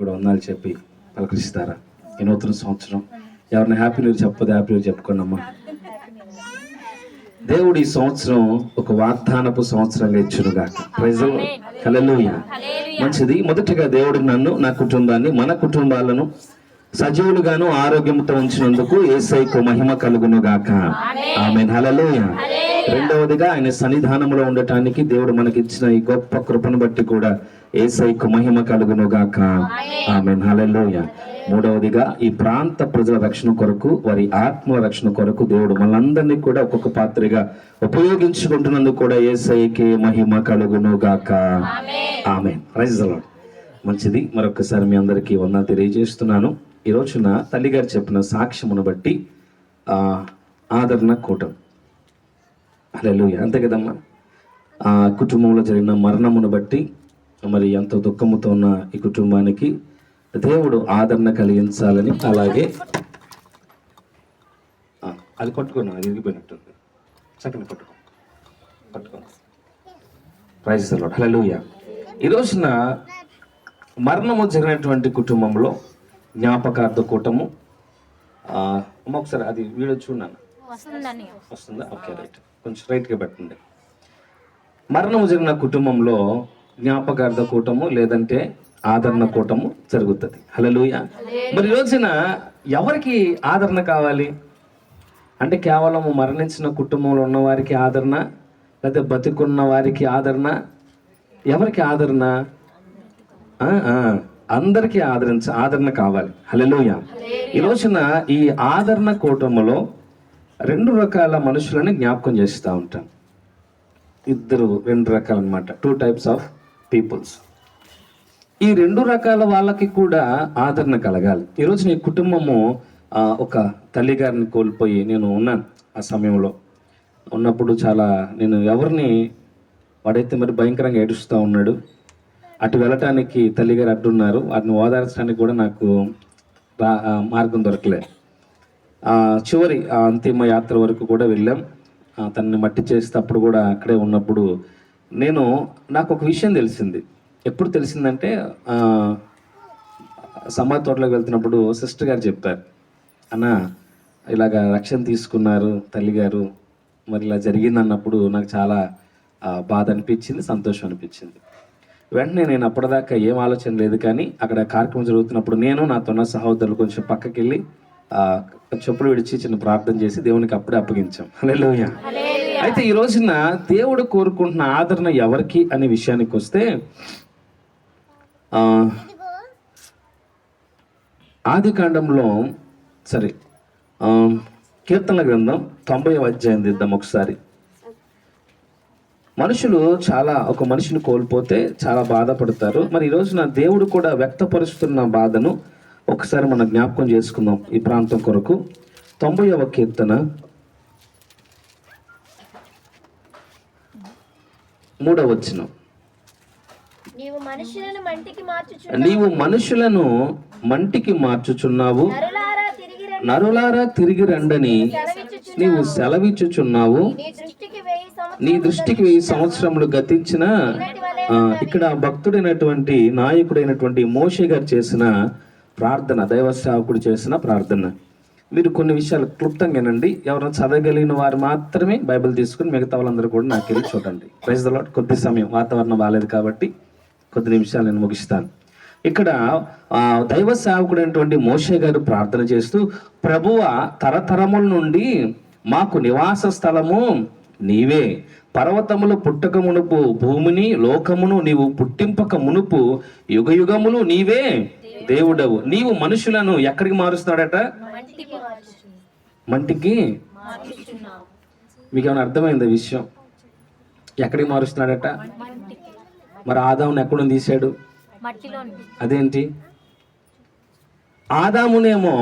కూడా వందాలు చెప్పి పలకరిస్తారా? ఈ నూతన సంవత్సరం ఎవరిని హ్యాపీ న్యూ ఇయర్ చెప్పదు, హ్యాపీ న్యూ ఇయర్ చెప్పుకోండమ్మా. దేవుడు ఈ సంవత్సరం ఒక వాగ్దానపు సంవత్సరంగా ఇచ్చునుగాక. Praise the lord. హల్లెలూయా. మంచిది. మొదటిగా దేవుడు నన్ను, నా కుటుంబాన్ని, మన కుటుంబాలను సజీవులుగాను ఆరోగ్యంతో ఉంచినందుకు యేసయ్యకు మహిమ కలుగును గాక. ఆమేన్. హల్లెలూయా. రెండవదిగా ఆయన సన్నిధానంలో ఉండటానికి దేవుడు మనకి ఇచ్చిన ఈ గొప్ప కృపను బట్టి కూడా యేసయ్యకు మహిమ కలుగును గాక. ఆమేన్. హల్లెలూయా. మూడవదిగా ఈ ప్రాంత ప్రజల రక్షణ కొరకు, వారి ఆత్మ రక్షణ కొరకు దేవుడు మనందరినీ కూడా ఒక్కొక్క పాత్రగా ఉపయోగించుకుంటున్నందుకు కూడా యేసయ్యకి మహిమ కలుగును గాక. ఆమేన్. Praise the lord. మంచిది. మరొకసారి మీ అందరికీ వందనాలు తెలియజేస్తున్నాను. ఈ రోజున తల్లిగారు చెప్పిన సాక్ష్యమును బట్టి ఆదరణ కూటమి. హల్లెలూయా. అంతే కదమ్మా. కుటుంబంలో జరిగిన మరణమును బట్టి మరి ఎంతో దుఃఖముతో ఉన్న ఈ కుటుంబానికి దేవుడు ఆదరణ కలిగించాలని, అలాగే అది పట్టుకున్నా, అది ఇరిగిపోయినట్టుంది. సెకండ్ పట్టుకో. Praise the lord. హల్లెలూయా. ఈ రోజున మరణము జరిగినటువంటి కుటుంబంలో జ్ఞాపకార్థ కూటము. ఒకసారి అది వీడియో చూడాను. వస్తుందా? Okay, right. కొంచెం రైట్గా పెట్టండి. మరణము జరిగిన కుటుంబంలో జ్ఞాపకార్థ కూటము లేదంటే ఆదరణ కూటము జరుగుతుంది. హల్లెలూయా. మరి ఈ రోజున ఎవరికి ఆదరణ కావాలి అంటే కేవలం మరణించిన కుటుంబంలో ఉన్న వారికి ఆదరణ, లేదా బతికున్న వారికి ఆదరణ? ఎవరికి ఆదరణ? అందరికీ ఆదరణ కావాలి. హల్లెలూయా. ఈ రోజున ఈ ఆదరణ కూటములో రెండు రకాల మనుషులని జ్ఞాపకం చేస్తూ ఉంటాం. రెండు రకాలు అన్నమాట. 2 types ఆఫ్ పీపుల్స్. ఈ రెండు రకాల వాళ్ళకి కూడా ఆదరణ కలగాలి. ఈరోజు నీ కుటుంబము ఒక తల్లి గారిని కోల్పోయి నేను ఉన్నాను. ఆ సమయంలో ఉన్నప్పుడు చాలా నేను ఎవరిని వాడైతే మరి భయంకరంగా ఏడుస్తూ ఉన్నాడు. అటు వెళ్ళటానికి తల్లిగారు అడ్డున్నారు. వాటిని ఓదార్చడానికి కూడా నాకు మార్గం దొరకలే. చివరి అంతిమ యాత్ర వరకు కూడా వెళ్ళాం. తనని మట్టి చేసేటప్పుడు కూడా అక్కడే ఉన్నప్పుడు నాకు ఒక విషయం తెలిసింది. ఎప్పుడు తెలిసిందంటే సమాధి తోటలోకి వెళ్తున్నప్పుడు సిస్టర్ గారు చెప్పారు, అన్న ఇలాగ రక్షణ తీసుకున్నారు తల్లిగారు, మరి ఇలా జరిగింది అన్నప్పుడు నాకు చాలా బాధ అనిపించింది, సంతోషం అనిపించింది. వెంటనే నేను అప్పటిదాకా ఏం ఆలోచన లేదు, కానీ అక్కడ కార్యక్రమం జరుగుతున్నప్పుడు నేను నాతోన్న సహోదరులు కొంచెం పక్కకి వెళ్ళి చెప్పులు విడిచి చిన్న ప్రార్థన చేసి దేవునికి అప్పుడే అప్పగించాం. హల్లెలూయా. అయితే ఈ రోజున దేవుడు కోరుకుంటున్న ఆదరణ ఎవరికి అనే విషయానికి వస్తే ఆది కాండంలో కీర్తనల గ్రంథం 90వ అధ్యాయం దిద్దాం ఒకసారి. మనుషులు ఒక మనిషిని కోల్పోతే చాలా బాధపడతారు. మరి ఈ రోజున దేవుడు కూడా వ్యక్తపరుస్తున్న బాధను ఒకసారి మనం జ్ఞాపకం చేసుకుందాం ఈ ప్రాంతం కొరకు. 90వ కీర్తన 3వ వచనం. నీవు మనుషులను మంటికి మార్చుచున్నావు, నరులారా తిరిగి రండని నీవు సెలవిచ్చుచున్నావు. నీ దృష్టికి 1000 సంవత్సరములు గతించిన. ఇక్కడ భక్తుడైనటువంటి నాయకుడైనటువంటి మోషే గారు చేసిన ప్రార్థన, దైవ సేవకుడు చేసిన ప్రార్థన. మీరు కొన్ని విషయాలు క్లుప్తంగా వినండి. ఎవరైనా చదవగలిగిన వారు మాత్రమే బైబిల్ తీసుకుని మిగతా వాళ్ళందరూ కూడా నాకు వెళ్ళి చూడండి. Praise the lord. కొద్ది సమయం, వాతావరణం బాగాలేదు కాబట్టి కొద్ది నిమిషాలు నేను ముగిస్తాను. ఇక్కడ దైవ సేవకుడైనటువంటి మోషే గారు ప్రార్థన చేస్తూ, ప్రభువా, తరతరముల నుండి మాకు నివాస స్థలము నీవే. పర్వతములు పుట్టక మునుపు భూమిని లోకమును నీవు పుట్టింపక మునుపు యుగ యుగములు నీవే దేవుడవు. నీవు మనుషులను ఎక్కడికి మారుస్తున్నాడట? మంటికి. మీకు ఏమైనా అర్థమైంది విషయం? ఎక్కడికి మారుస్తున్నాడట? మరి ఆదాముని ఎక్కడ తీశాడు? అదేంటి? ఆదామునేమో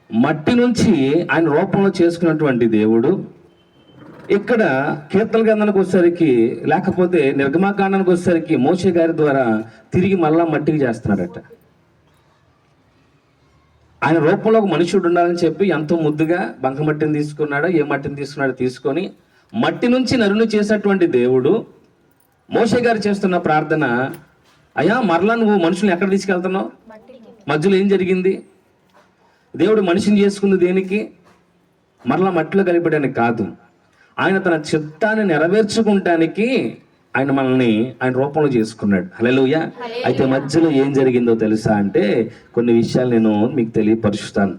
మట్టి నుంచి ఆయన రూపంలో చేసుకున్నటువంటి దేవుడు ఇక్కడ కీర్తన గ్రంథానికి వచ్చేసరికి, లేకపోతే నిర్గమాకాండానికి వచ్చేసరికి మోషే గారి ద్వారా తిరిగి మళ్ళా మట్టికి చేస్తున్నాడట. ఆయన రూపంలో ఒక మనుషుడు ఉండాలని చెప్పి ఎంతో ముద్దుగా బంకమట్టిని తీసుకున్నాడో ఏ మట్టిని తీసుకున్నాడో తీసుకొని మట్టి నుంచి నరుని చేసినటువంటి దేవుడు మోషే గారు చేస్తున్న ప్రార్థన, అయ్యా మరలా నువ్వు మనుషుల్ని ఎక్కడ తీసుకెళ్తున్నావు? మధ్యలో ఏం జరిగింది? దేవుడు మనిషిని చేసుకుంది దేనికి? మరలా మట్టిలో కలిపడానికి కాదు, ఆయన తన చిత్తాన్ని నెరవేర్చుకుంటానికి ఆయన మనల్ని ఆయన రూపంలో చేసుకున్నాడు. హల్లెలూయా. అయితే మధ్యలో ఏం జరిగిందో తెలుసా అంటే కొన్ని విషయాలు నేను మీకు తెలియపరుస్తాను.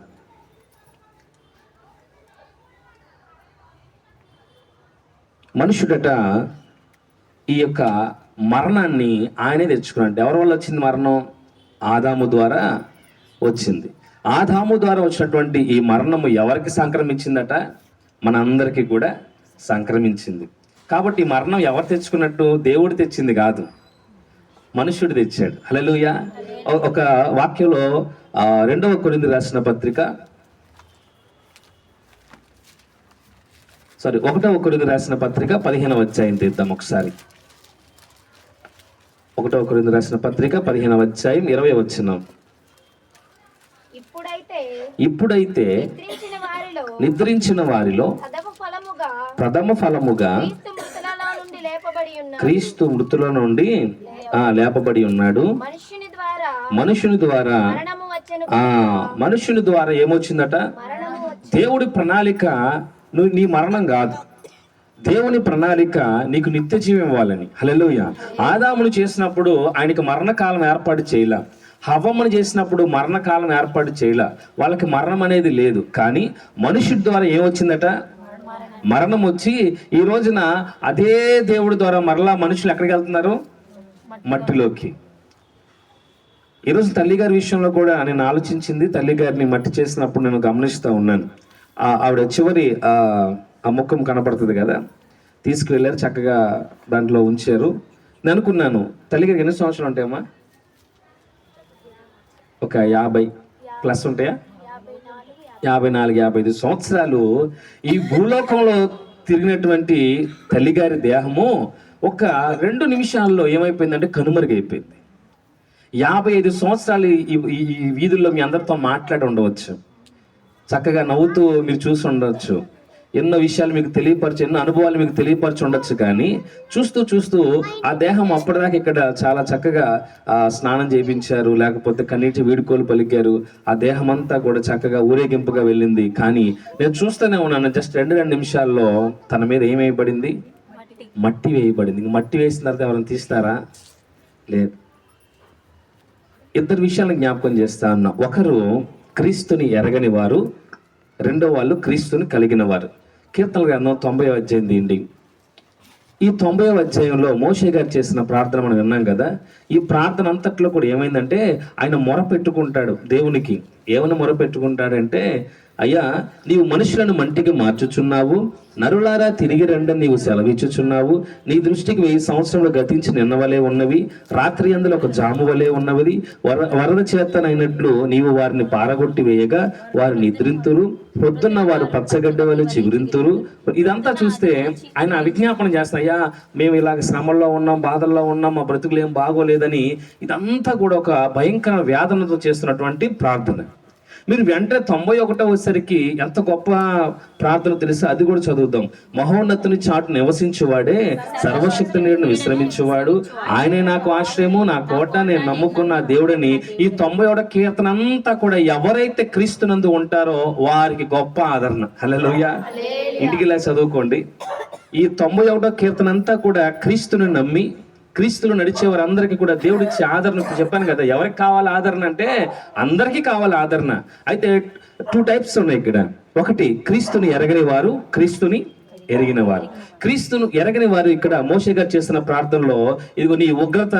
మనుషుడట ఈ యొక్క మరణాన్ని ఆయనే తెచ్చుకున్నాడు. ఎవరి వల్ల వచ్చింది మరణం? ఆదాము ద్వారా వచ్చింది. ఆదాము ద్వారా వచ్చినటువంటి ఈ మరణము ఎవరికి సంక్రమించిందట? మన అందరికీ కూడా సంక్రమించింది. కాబట్టి ఈ మరణం ఎవరు తెచ్చుకున్నట్టు? దేవుడు తెచ్చింది కాదు, మనుష్యుడు తెచ్చాడు. హల్లెలూయా. ఒక వాక్యంలో 2వ కొరింథీ రాసిన పత్రిక 1వ కొరింథీ రాసిన పత్రిక 15వ అధ్యాయం తీద్దాం ఒకసారి. 1వ కొరింథీ రాసిన పత్రిక 15వ అధ్యాయం 20వ వచనం. ఇప్పుడైతే నిద్రించిన వారిలో ప్రథమ ఫలముగా క్రీస్తు మృతుల నుండి లేపబడి ఉన్నాడు. మనుషుని ద్వారా ఏమొచ్చిందట? దేవుడి ప్రణాళిక నీ మరణం కాదు, దేవుని ప్రణాళిక నీకు నిత్య జీవం ఇవ్వాలని. హల్లెలూయా. ఆదామును చేసినప్పుడు ఆయనకి మరణకాలం ఏర్పాటు చేయలే. హవ్వమ్మను చేసినప్పుడు మరణకాలం ఏర్పాటు చేయలే. వాళ్ళకి మరణం అనేది లేదు. కానీ మనుషుడి ద్వారా ఏమొచ్చిందట? మరణం వచ్చి ఈ రోజున అదే దేవుడి ద్వారా మరలా మనుషులు ఎక్కడికి వెళ్తున్నారు? మట్టిలోకి. ఈరోజు తల్లిగారి విషయంలో కూడా నేను ఆలోచించింది. తల్లిగారిని మట్టి చేసినప్పుడు నేను గమనిస్తూ ఉన్నాను. ఆవిడ చివరి ఆ ముఖం కనపడుతుంది కదా, తీసుకువెళ్ళారు, చక్కగా దాంట్లో ఉంచారు. నేను అనుకున్నాను, తల్లిగారికి ఎన్ని సంవత్సరాలు ఉంటాయమ్మా? ఒక 50+ ఉంటాయా? 54, 55 సంవత్సరాలు ఈ భూలోకంలో తిరిగినటువంటి తల్లిగారి దేహము ఒక 2 నిమిషాల్లో ఏమైపోయిందంటే కనుమరుగైపోయింది. 55 సంవత్సరాలు ఈ వీధుల్లో మీ అందరితో మాట్లాడి ఉండవచ్చు, చక్కగా నవ్వుతూ మీరు చూసి ఉండవచ్చు, ఎన్నో విషయాలు మీకు తెలియపరచు, ఎన్నో అనుభవాలు మీకు తెలియపరచు ఉండొచ్చు. కానీ చూస్తూ ఆ దేహం అప్పటిదాకా ఇక్కడ చాలా చక్కగా స్నానం చేయించారు, లేకపోతే కన్నీటి వీడుకోలు పలికారు. ఆ దేహం అంతా కూడా చక్కగా ఊరేగింపుగా వెళ్ళింది. కానీ నేను చూస్తూనే ఉన్నాను, జస్ట్ 2 నిమిషాల్లో తన మీద ఏమైపడింది? మట్టి వేయబడింది. మట్టి వేసిన తర్వాత ఎవరైనా తీస్తారా? లేదు. 2 విషయాలను జ్ఞాపకం చేస్తా ఉన్నా. ఒకరు క్రీస్తుని ఎరగని వారు, రెండో వాళ్ళు క్రీస్తుని కలిగిన వారు. కీర్తనల గ్రంథం 90వ అధ్యాయం తీయండి. ఈ 90వ అధ్యాయంలో మోషే గారు చేసిన ప్రార్థన మనం విన్నాం కదా. ఈ ప్రార్థన అంతట్లో కూడా ఏమైందంటే ఆయన మొర పెట్టుకుంటాడు దేవునికి. ఏమైనా మొర పెట్టుకుంటాడంటే, అయ్యా నీవు మనుషులను మంటికి మార్చుచున్నావు, నరులారా తిరిగి రండని నీవు సెలవిచ్చుచున్నావు. నీ దృష్టికి 1000 సంవత్సరములు గతించి నిన్నవలే ఉన్నవి, రాత్రి అందులో ఒక జాము వలె ఉన్నవి. వరద చేతనైనట్లు నీవు వారిని పారగొట్టి వేయగా వారు నిద్రింతురు, పొద్దున్న వారు పచ్చగడ్డ వలె చిగురింతురు. ఇదంతా చూస్తే ఆయన విజ్ఞాపన చేస్తాం, అయ్యా మేము ఇలాగ శ్రమల్లో ఉన్నాం, బాధల్లో ఉన్నాం, మా బ్రతుకులు ఏం బాగోలేదని. ఇదంతా కూడా ఒక భయంకర వేదనతో చేస్తున్నటువంటి ప్రార్థన. మీరు వెంటనే 91 వచ్చేసరికి ఎంత గొప్ప ప్రార్థన తెలుసా? అది కూడా చదువుదాం. మహోన్నతుని చాటు నివసించేవాడే, సర్వశక్తి నీడను విశ్రమించేవాడు, ఆయనే నాకు ఆశ్రయము, నా కోట, నేను నమ్ముకున్న దేవుడని. ఈ 91 కీర్తన అంతా కూడా ఎవరైతే క్రీస్తునందు ఉంటారో వారికి గొప్ప ఆదరణ. హల్లెలూయా. ఇంటికి ఇలా చదువుకోండి. ఈ 91 కీర్తన అంతా కూడా క్రీస్తుని నమ్మి క్రీస్తులు నడిచే వారందరికీ కూడా దేవుడు ఇచ్చే ఆదరణ. చెప్పాను కదా, ఎవరికి కావాలి ఆదరణ అంటే అందరికీ కావాలి ఆదరణ. అయితే 2 టైప్స్ ఉన్నాయి ఇక్కడ. ఒకటి క్రీస్తుని ఎరగని వారు, క్రీస్తుని ఎరిగిన వారు. క్రీస్తును ఎరగని వారు ఇక్కడ మోషే గారు చేసిన ప్రార్థనలో, ఇదిగో నీ ఉగ్రత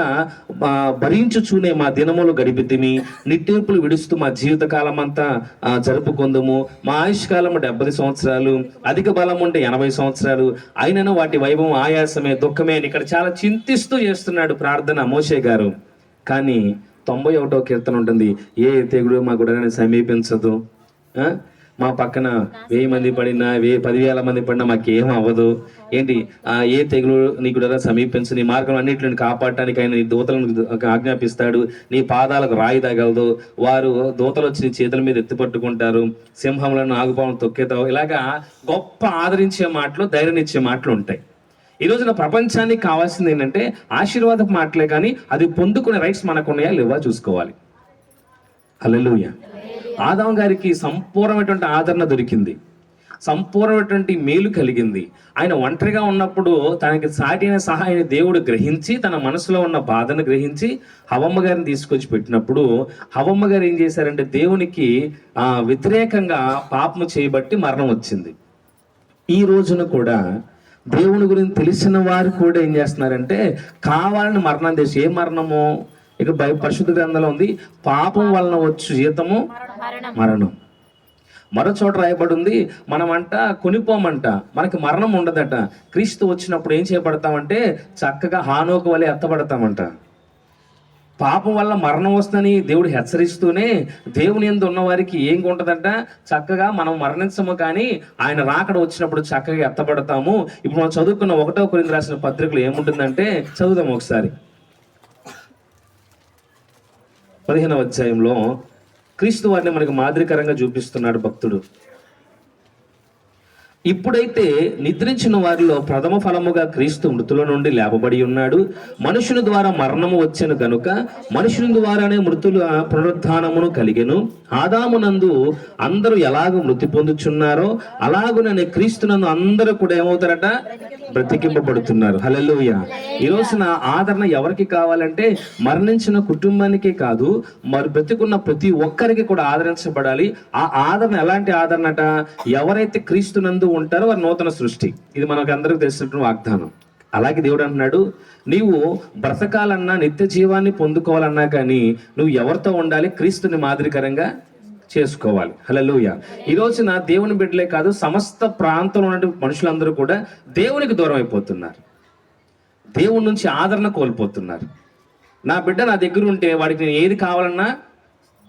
భరించుచూనే మా దినములు గడిపితిమి, నిట్టూర్పులు విడుస్తూ మా జీవిత కాలం అంతా జరుపుకుందుము. మా ఆయుష్కాలం 70 సంవత్సరాలు, అధిక బలం ఉంటే 80 సంవత్సరాలు, అయినను వాటి వైభవం ఆయాసమే, దుఃఖమే అని ఇక్కడ చాలా చింతిస్తూ చేస్తున్నాడు ప్రార్థన మోషే గారు. కానీ 91వ కీర్తన ఉంటుంది, ఏ తెగులు మా గుడారాన్ని సమీపించదు, మా పక్కన 1000 మంది పడినా 10,000 మంది పడినా మాకేం అవ్వదు. ఏంటి ఏ తెగులు నీ గుడారా సమీపించు, నీ మార్గం అన్నింటిని కాపాడటానికి ఆయన నీ దూతలను ఆజ్ఞాపిస్తాడు, నీ పాదాలకు రాయి తగలదు, వారు దూతలు వచ్చి నీ చేతుల మీద ఎత్తి పట్టుకుంటారు, సింహములను ఆగుపాలను తొక్కేతావు. ఇలాగా గొప్ప ఆదరించే మాటలు, ధైర్యం ఇచ్చే మాటలు ఉంటాయి. ఈ రోజున ప్రపంచానికి కావాల్సింది ఏంటంటే ఆశీర్వాదపు మాటలే, కానీ అది పొందుకునే రైట్స్ మనకు ఉన్నాయా లేవా చూసుకోవాలి. హల్లెలూయా. ఆదాము గారికి సంపూర్ణమైనటువంటి ఆదరణ దొరికింది, సంపూర్ణమైనటువంటి మేలు కలిగింది. ఆయన ఒంటరిగా ఉన్నప్పుడు తనకి సాటి అయిన సహాయాన్ని దేవుడు గ్రహించి, తన మనసులో ఉన్న బాధను గ్రహించి హవమ్మ గారిని తీసుకొచ్చి పెట్టినప్పుడు హవమ్మ గారు ఏం చేశారంటే దేవునికి వ్యతిరేకంగా పాపము చేయబట్టి మరణం వచ్చింది. ఈ రోజున కూడా దేవుని గురించి తెలిసిన వారు కూడా ఏం చేస్తున్నారంటే కావాలని మరణం చేసి, ఏ మరణము? ఇక పరిశుద్ధ గ్రంథంలో ఉంది, పాపం వలన వచ్చు జీతము మరణం. మరో చోట రాయబడి ఉంది, మనమంట కొనిపోమంట, మనకి మరణం ఉండదట. క్రీస్తు వచ్చినప్పుడు ఏం చేయబడతామంటే చక్కగా హానోకు వలె ఎత్తబడతామంట. పాపం వల్ల మరణం వస్తుందని దేవుడు హెచ్చరిస్తూనే దేవుని యందు ఉన్న వారికి ఏం ఉంటుందంట, చక్కగా మనం మరణించము కానీ ఆయన రాకడ వచ్చినప్పుడు చక్కగా ఎత్తబడతాము. ఇప్పుడు మనం చదువుకున్న 1 కొరింథీ రాసిన పత్రికలో ఏముంటుందంటే చదువుదాం ఒకసారి. 15వ అధ్యాయంలో క్రీస్తు వారిని మనకు మాదిరికరంగా చూపిస్తున్నాడు భక్తుడు. ఇప్పుడైతే నిద్రించిన వారిలో ప్రథమ ఫలముగా క్రీస్తు మృతుల నుండి లేపబడి ఉన్నాడు. మనుషుని ద్వారా మరణము వచ్చెను గనుక మనుషుని ద్వారానే మృతుల పునరుద్ధానమును కలిగెను. ఆదామునందు అందరూ ఎలాగూ మృతి పొందుచున్నారో అలాగుననే క్రీస్తునందు అందరూ కూడా ఏమవుతారట, బ్రతికింపబడుతున్నారు. హల్లెలూయా. ఈ రోజున ఆదరణ ఎవరికి కావాలంటే మరణించిన కుటుంబానికే కాదు, మరి బ్రతికున్న ప్రతి ఒక్కరికి కూడా ఆదరించబడాలి. ఆ ఆదరణ ఎలాంటి ఆదరణట, ఎవరైతే క్రీస్తునందు ఉంటారో వారి నూతన సృష్టి. ఇది మనకు అందరికి తెలిసినటువంటి వాగ్దానం. అలాగే దేవుడు అంటున్నాడు, నీవు బ్రతకాలన్నా నిత్య జీవాన్ని పొందుకోవాలన్నా కానీ నువ్వు ఎవరితో ఉండాలి, క్రీస్తుని మాదిరికరంగా చేసుకోవాలి. హల్లెలూయా. ఈ రోజున దేవుని బిడ్డలే కాదు, సమస్త ప్రాంతంలో ఉన్న మనుషులందరూ కూడా దేవునికి దూరం అయిపోతున్నారు, దేవుని నుంచి ఆదరణ కోల్పోతున్నారు. నా బిడ్డ నా దగ్గర ఉంటే వాడికి నేను ఏది కావాలన్నా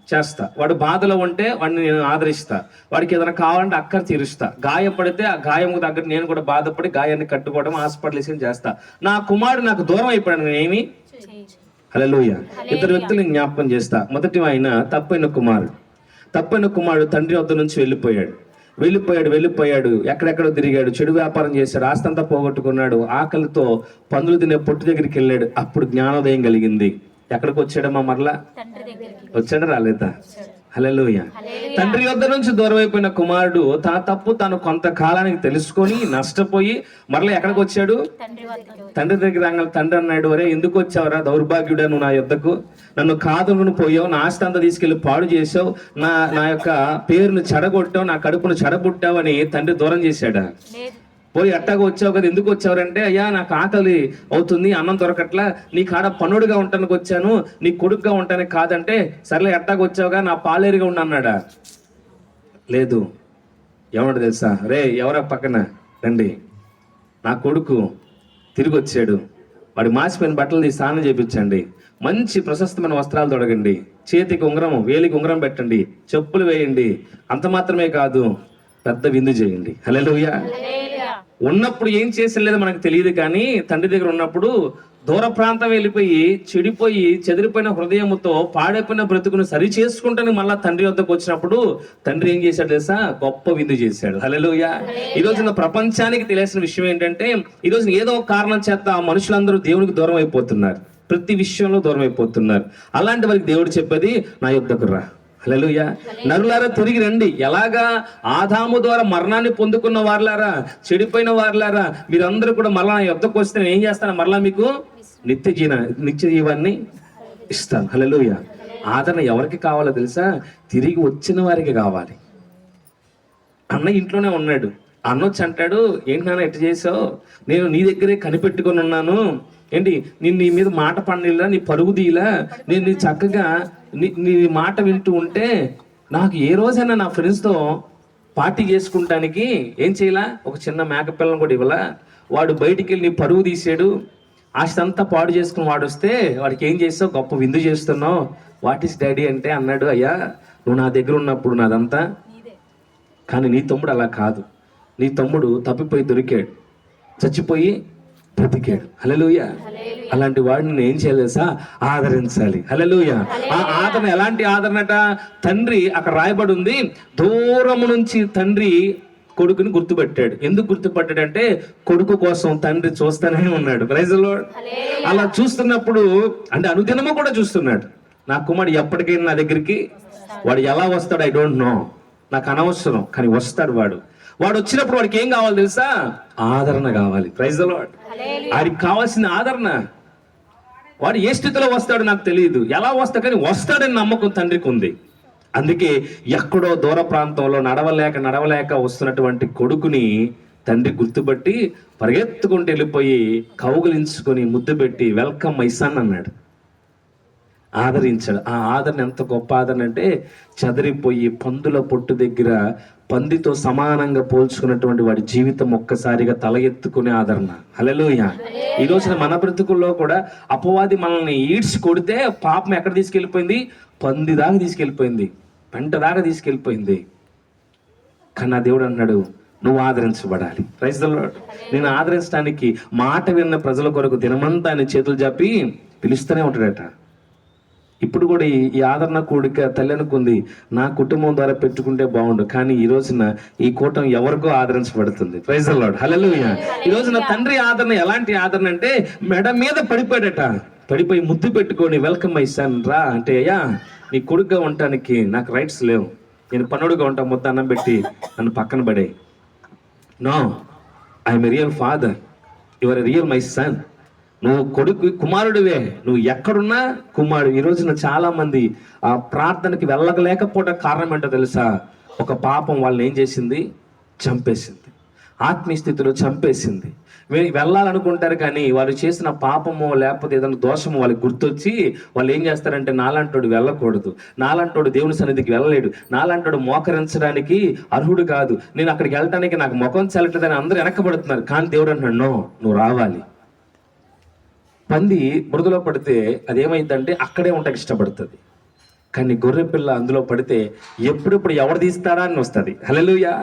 చేస్తా, వాడు బాధలో ఉంటే వాడిని నేను ఆదరిస్తా, వాడికి ఏదైనా కావాలంటే అక్కర తీరుస్తా, గాయపడితే ఆ గాయం దగ్గర నేను కూడా బాధపడి గాయాన్ని కట్టుకోవడం, హాస్పిటల్ చేస్తా. నా కుమారుడు నాకు దూరం అయిపోయాడు, నేనేమి. హల్లెలూయా. ఇద్దరు వ్యక్తులను జ్ఞాపకం చేస్తా. మొదటి ఆయన తప్పైన కుమారుడు తండ్రి వద్ద నుంచి వెళ్ళిపోయాడు, ఎక్కడెక్కడో తిరిగాడు, చెడు వ్యాపారం చేశాడు, ఆస్తంతా పోగొట్టుకున్నాడు, ఆకలితో పందులు తినే పొట్టు దగ్గరికి వెళ్ళాడు. అప్పుడు జ్ఞానోదయం కలిగింది. ఎక్కడికి వచ్చాడమ్మా? మరలా వచ్చాడు, రాలేదా? హల్లెలూయా. తండ్రి వద్ద నుంచి దూరం అయిపోయిన కుమారుడు తన తప్పు తాను కొంతకాలానికి తెలుసుకొని నష్టపోయి మరలా ఎక్కడికి వచ్చాడు? తండ్రి దగ్గర రాగానే తండ్రి అన్నాడు, ఒరే ఎందుకు వచ్చావురా దౌర్భాగ్యుడా, నువ్వు నా యొద్దకు నన్ను కాదులను పోయావు, నా ఆస్తి అంతా తీసుకెళ్లి పాడు చేసావు, నా యొక్క పేరును చెడగొట్టావు, నా కడుపును చెడగొట్టావు అని తండ్రి దూరం చేశాడా? పోయి అట్టాగా వచ్చావు కదా, ఎందుకు వచ్చావురంటే అయ్యా నాకు ఆకలి అవుతుంది, అన్నం దొరకట్లా, నీ కాడ పనుడుగా ఉండటానికి వచ్చాను, నీ కొడుకుగా ఉండటానికి కాదంటే సర్లే ఎట్టాగా వచ్చావుగా, నా పాలేరుగా ఉండన్నాడా? లేదు. ఏమన్నా తెలుసా, రే ఎవరా పక్కన రండి, నా కొడుకు తిరిగి వచ్చాడు, వాడి మాసిపోయిన బట్టలు తీసి స్నానం చేయించండి, మంచి ప్రశస్తమైన వస్త్రాలు తొడగండి, చేతికి ఉంగరం వేలికి ఉంగరం పెట్టండి, చెప్పులు వేయండి, అంత మాత్రమే కాదు పెద్ద విందు చేయండి. హల్లెలూయా. ఉన్నప్పుడు ఏం చేసలేదు మనకు తెలియదు, కానీ తండ్రి దగ్గర ఉన్నప్పుడు దూర ప్రాంతం వెళ్ళిపోయి చెడిపోయి చెదిరిపోయిన హృదయముతో పాడైపోయిన బ్రతుకును సరి చేసుకుంటాను మళ్ళా తండ్రి వద్దకు వచ్చినప్పుడు తండ్రి ఏం చేశాడు తెలుసా? గొప్ప విందు చేశాడు. హల్లెలూయా. ఈ రోజున ప్రపంచానికి తెలిసిన విషయం ఏంటంటే ఈ రోజున ఏదో ఒక కారణం చేత మనుషులందరూ దేవునికి దూరం అయిపోతున్నారు, ప్రతి విషయంలో దూరం అయిపోతున్నారు. అలాంటి వారికి దేవుడు చెప్పేది, నా యొద్దకు రా. హల్లెలూయా. నరులారా తిరిగి రండి. ఎలాగా? ఆదాము ద్వారా మరణాన్ని పొందుకున్న వారులారా, చెడిపోయిన వారులారా, మీరందరూ కూడా మరలా నా యొద్దకు వస్తే నేను ఏం చేస్తాను? మరలా మీకు నిత్య జీవాన్ని ఇస్తాను. హల్లెలూయా. ఆదరణ ఎవరికి కావాలో తెలుసా? తిరిగి వచ్చిన వారికి కావాలి. అన్న ఇంట్లోనే ఉన్నాడు, అన్న వచ్చి అంటాడు, ఏంటి నాన్న ఎట్ట చేసావు, నేను నీ దగ్గరే కనిపెట్టుకొని ఉన్నాను, ఏంటి నేను నీ మీద మాట పడిలా, నీ పరుగు తీయలా, నేను నీ చక్కగా నీ మాట వింటూ ఉంటే నాకు ఏ రోజైనా నా ఫ్రెండ్స్తో పార్టీ చేసుకుంటానికి ఏం చేయాల, ఒక చిన్న మేకపిల్లని కూడా ఇవ్వాల, వాడు బయటికి వెళ్ళి నీ పరుగు తీసాడు, ఆస్తి అంతా పాడు చేసుకుని వాడు వస్తే వాడికి ఏం చేస్తావు? గొప్ప విందు చేస్తున్నావు. వాట్ ఈస్ డాడీ అంటే అన్నాడు, అయ్యా నువ్వు నా దగ్గర ఉన్నప్పుడు నాదంతా, కానీ నీ తమ్ముడు అలా కాదు, నీ తమ్ముడు తప్పిపోయి దొరికాడు, చచ్చిపోయి బ్రతికాడు. హల్లెలూయా. అలాంటి వాడిని నేను ఏం చేయలేసా? ఆదరించాలి. హల్లెలూయా. ఆ ఆదరణ ఎలాంటి ఆదరణట? తండ్రి అక్కడ రాయబడి ఉంది, దూరము నుంచి తండ్రి కొడుకుని గుర్తుపెట్టాడు. ఎందుకు గుర్తుపట్టాడంటే కొడుకు కోసం తండ్రి చూస్తూనే ఉన్నాడు. Praise the lord. అలా చూస్తున్నప్పుడు అంటే అనుదినము కూడా చూస్తున్నాడు. నా కుమారుడు ఎప్పటికైనా నా దగ్గరికి, వాడు ఎలా వస్తాడు ఐ డోంట్ నో, నాకు అనవసరం, కానీ వస్తాడు వాడు. వాడు వచ్చినప్పుడు వాడికి ఏం కావాలి తెలుసా? ఆదరణ కావాలి. Praise the lord. వాడికి కావాల్సిన ఆదరణ. వాడు ఏ స్థితిలో వస్తాడో నాకు తెలియదు, ఎలా వస్తాడు, కానీ వస్తాడని నమ్మకం తండ్రికి ఉంది. అందుకే ఎక్కడో దూర ప్రాంతంలో నడవలేక వస్తున్నటువంటి కొడుకుని తండ్రి గుర్తుపట్టి పరిగెత్తుకుంటూ వెళ్ళిపోయి కౌగులించుకొని ముద్దు పెట్టి వెల్కమ్ మై సన్ అన్నాడు. ఆదరించాడు. ఆ ఆదరణ ఎంత గొప్ప ఆదరణ అంటే, చెదిరిపోయి పందుల పొట్టు దగ్గర పందితో సమానంగా పోల్చుకున్నటువంటి వాడి జీవితం ఒక్కసారిగా తల ఎత్తుకునే ఆదరణ. హల్లెలూయా. ఈ రోజున మన బ్రతుకుల్లో కూడా అపవాది మనల్ని ఈడ్చి కొడితే పాపం ఎక్కడ తీసుకెళ్ళిపోయింది? పంది దాకా తీసుకెళ్ళిపోయింది, పెంట దాకా తీసుకెళ్ళిపోయింది. కానీ నా దేవుడు అన్నాడు, నువ్వు ఆదరించబడాలి. Praise the lord. నేను ఆదరించడానికి మాట విన్న ప్రజల కొరకు దినమంతా ఆయన చేతులు చాపి పిలుస్తూనే ఉంటాడట. ఇప్పుడు కూడా ఈ ఆదరణ కూడిక తల్లి అనుకుంది, నా కుటుంబం ద్వారా పెట్టుకుంటే బాగుండు, కానీ ఈ రోజున ఈ కూటమి ఎవరికో ఆదరించబడుతుంది. Praise the lord. హల్లెలూయా. ఈ రోజున తండ్రి ఆదరణ ఎలాంటి ఆదరణ అంటే, మెడ మీద పడిపోయాడట. పడిపోయి ముద్దు పెట్టుకొని వెల్కమ్ మై సన్ రా అంటే, అయ్యా నీ కొడుకుగా ఉండటానికి నాకు రైట్స్ లేవు, నేను పన్నుడుగా ఉంటా, ముద్ద అన్నం పెట్టి నన్ను పక్కన పడే. No, I'm a real father, your a real my son. నువ్వు కొడుకు, కుమారుడివే, నువ్వు ఎక్కడున్నా కుమారుడు. ఈ రోజున చాలా మంది ఆ ప్రార్థనకి వెళ్ళలేకపోవడం కారణం ఏంటో తెలుసా? ఒక పాపం వాళ్ళని ఏం చేసింది? చంపేసింది. ఆత్మీయ స్థితిలో చంపేసింది. వెళ్ళాలనుకుంటారు, కానీ వాళ్ళు చేసిన పాపమో లేకపోతే ఏదైనా దోషమో వాళ్ళకి గుర్తొచ్చి వాళ్ళు ఏం చేస్తారంటే, నాలాంటోడు వెళ్ళకూడదు, నాలాంటోడు దేవుని సన్నిధికి వెళ్ళలేడు, నాలాంటోడు మోకరించడానికి అర్హుడు కాదు, నేను అక్కడికి వెళ్ళటానికి నాకు ముఖం చెల్లట్లేదని అందరూ వెనకబడుతున్నారు. కానీ దేవుడు అంటున్నాడు, నో, నువ్వు రావాలి. పంది బురదలో పడితే అదేమైందంటే అక్కడే ఉండడానికి ఇష్టపడుతుంది, కానీ గొర్రె పిల్ల అందులో పడితే ఎప్పుడెప్పుడు ఎవరు తీస్తాడా అని వస్తుంది. హల్లెలూయా.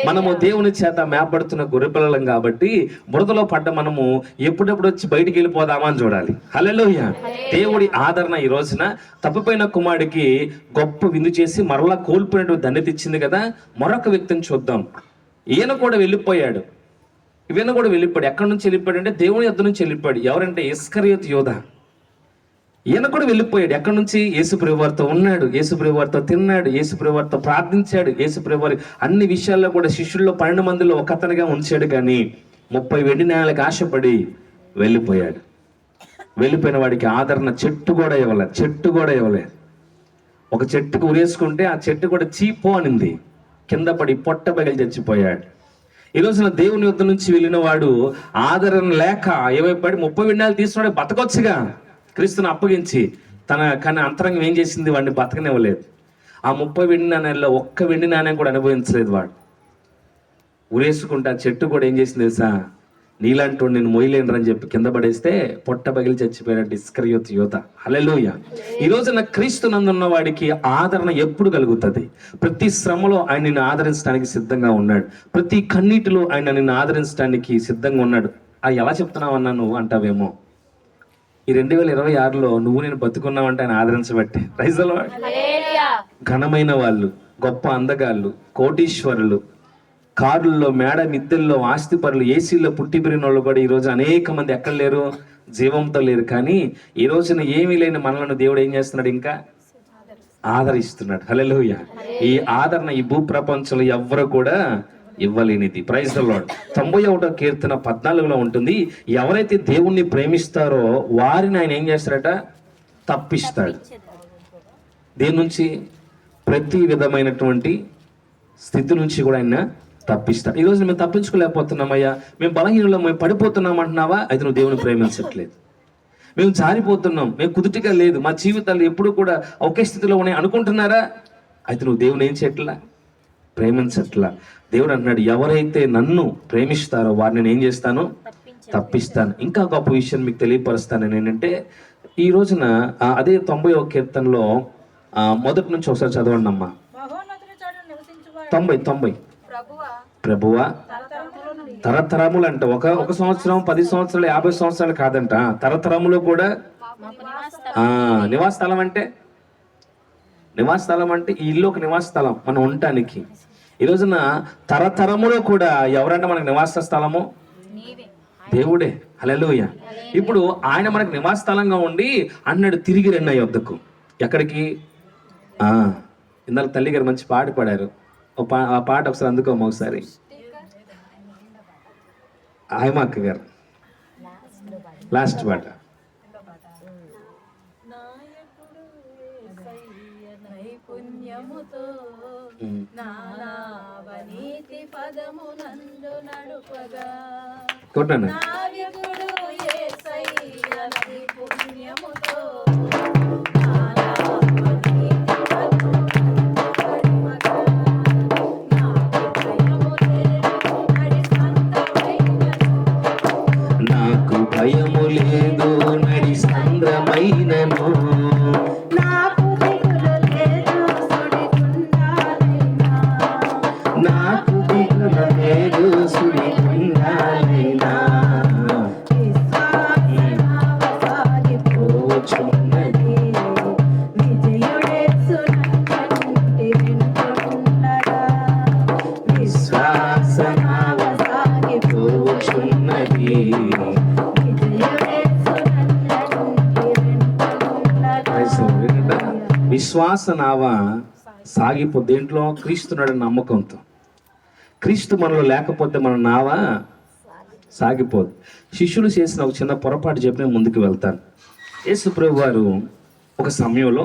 మనము దేవుని చేత మేపడుతున్న గొర్రె పిల్లలం కాబట్టి బురదలో పడ్డ మనము ఎప్పుడెప్పుడు వచ్చి బయటికి వెళ్ళిపోదామా అని చూడాలి. హల్లెలూయా. దేవుడి ఆదరణ ఈ రోజున తప్పిపోయిన కుమారుడికి గొప్ప విందు చేసి మరలా కోల్పోయినటువంటి ధన్యత ఇచ్చింది కదా. మరొక వ్యక్తిని చూద్దాం. ఈయన కూడా వెళ్ళిపోయాడు. ఎక్కడి నుంచి వెళ్ళిపోయాడు అంటే దేవుని యొద్ద నుంచి వెళ్ళిపోయాడు. ఎవరంటే ఇస్కరియోతు యోధ. ఈయన కూడా వెళ్ళిపోయాడు. ఎక్కడి నుంచి? యేసుప్రభువు వారితో ఉన్నాడు, యేసుప్రభువు వారితో తిన్నాడు, యేసుప్రభువు వారితో ప్రార్థించాడు, యేసుప్రభువు వారి అన్ని విషయాల్లో కూడా శిష్యుల్లో 12 మందిలో ఒకతనిగా ఉంచాడు. కానీ 30 వెండి నాణాలకు ఆశపడి వెళ్ళిపోయాడు. వెళ్ళిపోయిన వాడికి ఆదరణ చెట్టు కూడా ఇవ్వలేదు. ఒక చెట్టుకు ఉరేసుకుంటే ఆ చెట్టు కూడా చీపో అనింది, కింద పడి పొట్ట పగిలి చచ్చిపోయాడు. ఈ రోజున దేవుని యొద్ద నుంచి వెళ్ళిన వాడు ఆదరణ లేక ఏమైపోయాడు? 30 వెండి నాణాలు తీసుకున్నాడు, బతకొచ్చుగా క్రీస్తుని అప్పగించి. కానీ అంతరంగం ఏం చేసింది? వాడిని బతకనివ్వలేదు. ఆ 30 వెండి నాణ్యాల్లో ఒక్క వెండి నాణ్యం కూడా అనుభవించలేదు వాడు. ఉరేసుకుంటే ఆ చెట్టు కూడా ఏం చేసింది తెలుసా? నీలాంటి నేను మొయ్యలేనని చెప్పి కింద పడేస్తే పొట్ట పగిలి చచ్చిపోయినట్టు ఇస్కరియోతు యోధ. హల్లెలూయా. ఈ రోజున క్రీస్తునందున్న వాడికి ఆదరణ ఎప్పుడు కలుగుతుంది? ప్రతి శ్రమలో ఆయన నిన్ను ఆదరించడానికి సిద్ధంగా ఉన్నాడు. ప్రతి కన్నీటిలో ఆయన నిన్ను ఆదరించడానికి సిద్ధంగా ఉన్నాడు. ఎలా చెప్తున్నావు అన్నా నువ్వు అంటావేమో. ఈ 2026లో నువ్వు నేను బతుకున్నావంటే ఆయన ఆదరించబట్టే. Praise the lord. ఘనమైన వాళ్ళు, గొప్ప అందగాళ్ళు, కోటీశ్వరులు, కారుల్లో, మేడ మిద్దెల్లో, ఆస్తిపరులు, ఏసీల్లో పుట్టి పెరిగిన వాళ్ళు కూడా ఈరోజు అనేక మంది ఎక్కడ లేరు? జీవంతో లేరు. కానీ ఈ రోజున ఏమీ లేని మనలను దేవుడు ఏం చేస్తున్నాడు? ఇంకా ఆదరిస్తున్నాడు. హల్లెలూయా. ఈ ఆదరణ ఈ భూ ప్రపంచంలో ఎవ్వరు కూడా ఇవ్వలేనిది. Praise the lord. 91వ కీర్తన 14లో ఉంటుంది, ఎవరైతే దేవుణ్ణి ప్రేమిస్తారో వారిని ఆయన ఏం చేస్తాడట? తప్పిస్తాడు. దేని నుంచి? ప్రతి విధమైనటువంటి స్థితి నుంచి కూడా ఆయన తప్పిస్తాడు. ఈరోజు మేము తప్పించుకోలేకపోతున్నామయ్యా, మేము బలహీనంలో మేము పడిపోతున్నాం అంటున్నావా? అయితే నువ్వు దేవుని ప్రేమించట్లేదు. మేము జారిపోతున్నాం, మేము కుదుటిగా లేదు, మా జీవితాలు ఎప్పుడు కూడా ఒకే స్థితిలో ఉన్నాయి అనుకుంటున్నారా? అయితే నువ్వు దేవుని ఏం చేయట్లా? ప్రేమించట్లా. దేవుడు అంటున్నాడు, ఎవరైతే నన్ను ప్రేమిస్తారో వారిని నేను ఏం చేస్తాను? తప్పిస్తాను. ఇంకా గొప్ప విషయం మీకు తెలియపరుస్తాను. ఏంటంటే ఈ రోజున అదే 90వ కీర్తనలో మొదటి నుంచి ఒకసారి చదవండి అమ్మా. 90 ప్రభువా తరతరములు అంట. ఒక సంవత్సరం, 10 సంవత్సరాలు, 50 సంవత్సరాలు కాదంట, తరతరములు కూడా నివాస స్థలం అంటే ఈ ఇల్లు ఒక నివాస స్థలం మనం ఉండటానికి. ఈ రోజున తరతరములో కూడా ఎవరంటే మనకు నివాస స్థలము? దేవుడే. హల్లెలూయా. ఇప్పుడు ఆయన మనకు నివాస స్థలంగా ఉండి అన్నాడు, తిరిగి రండి నా యొద్దకు. ఎక్కడికి? ఇందాక తల్లి గారు మంచి పాట పాడారు. ఆ పాట ఒకసారి అందుకోమా ఒకసారి. ఆయమక్క గారు లాస్ట్ పాట. కొట్టాను. నాకు భయము లేదు నడి సంద్రమైనను, నాకు దిగులు లేదు సుడిగుండాలైనా, సాగిపోచున్నది విశ్వాస నావ సాగిపోచున్నది. విశ్వాస నావ సాగిపో దేంట్లో? క్రీస్తునాడు నమ్మకంతో. క్రీస్తు మనలో లేకపోతే మన నావ సాగిపోదు. శిష్యులు చేసిన ఒక చిన్న పొరపాటు చెప్పి నేను ముందుకు వెళ్తాను. యేసు ప్రభు వారు ఒక సమయంలో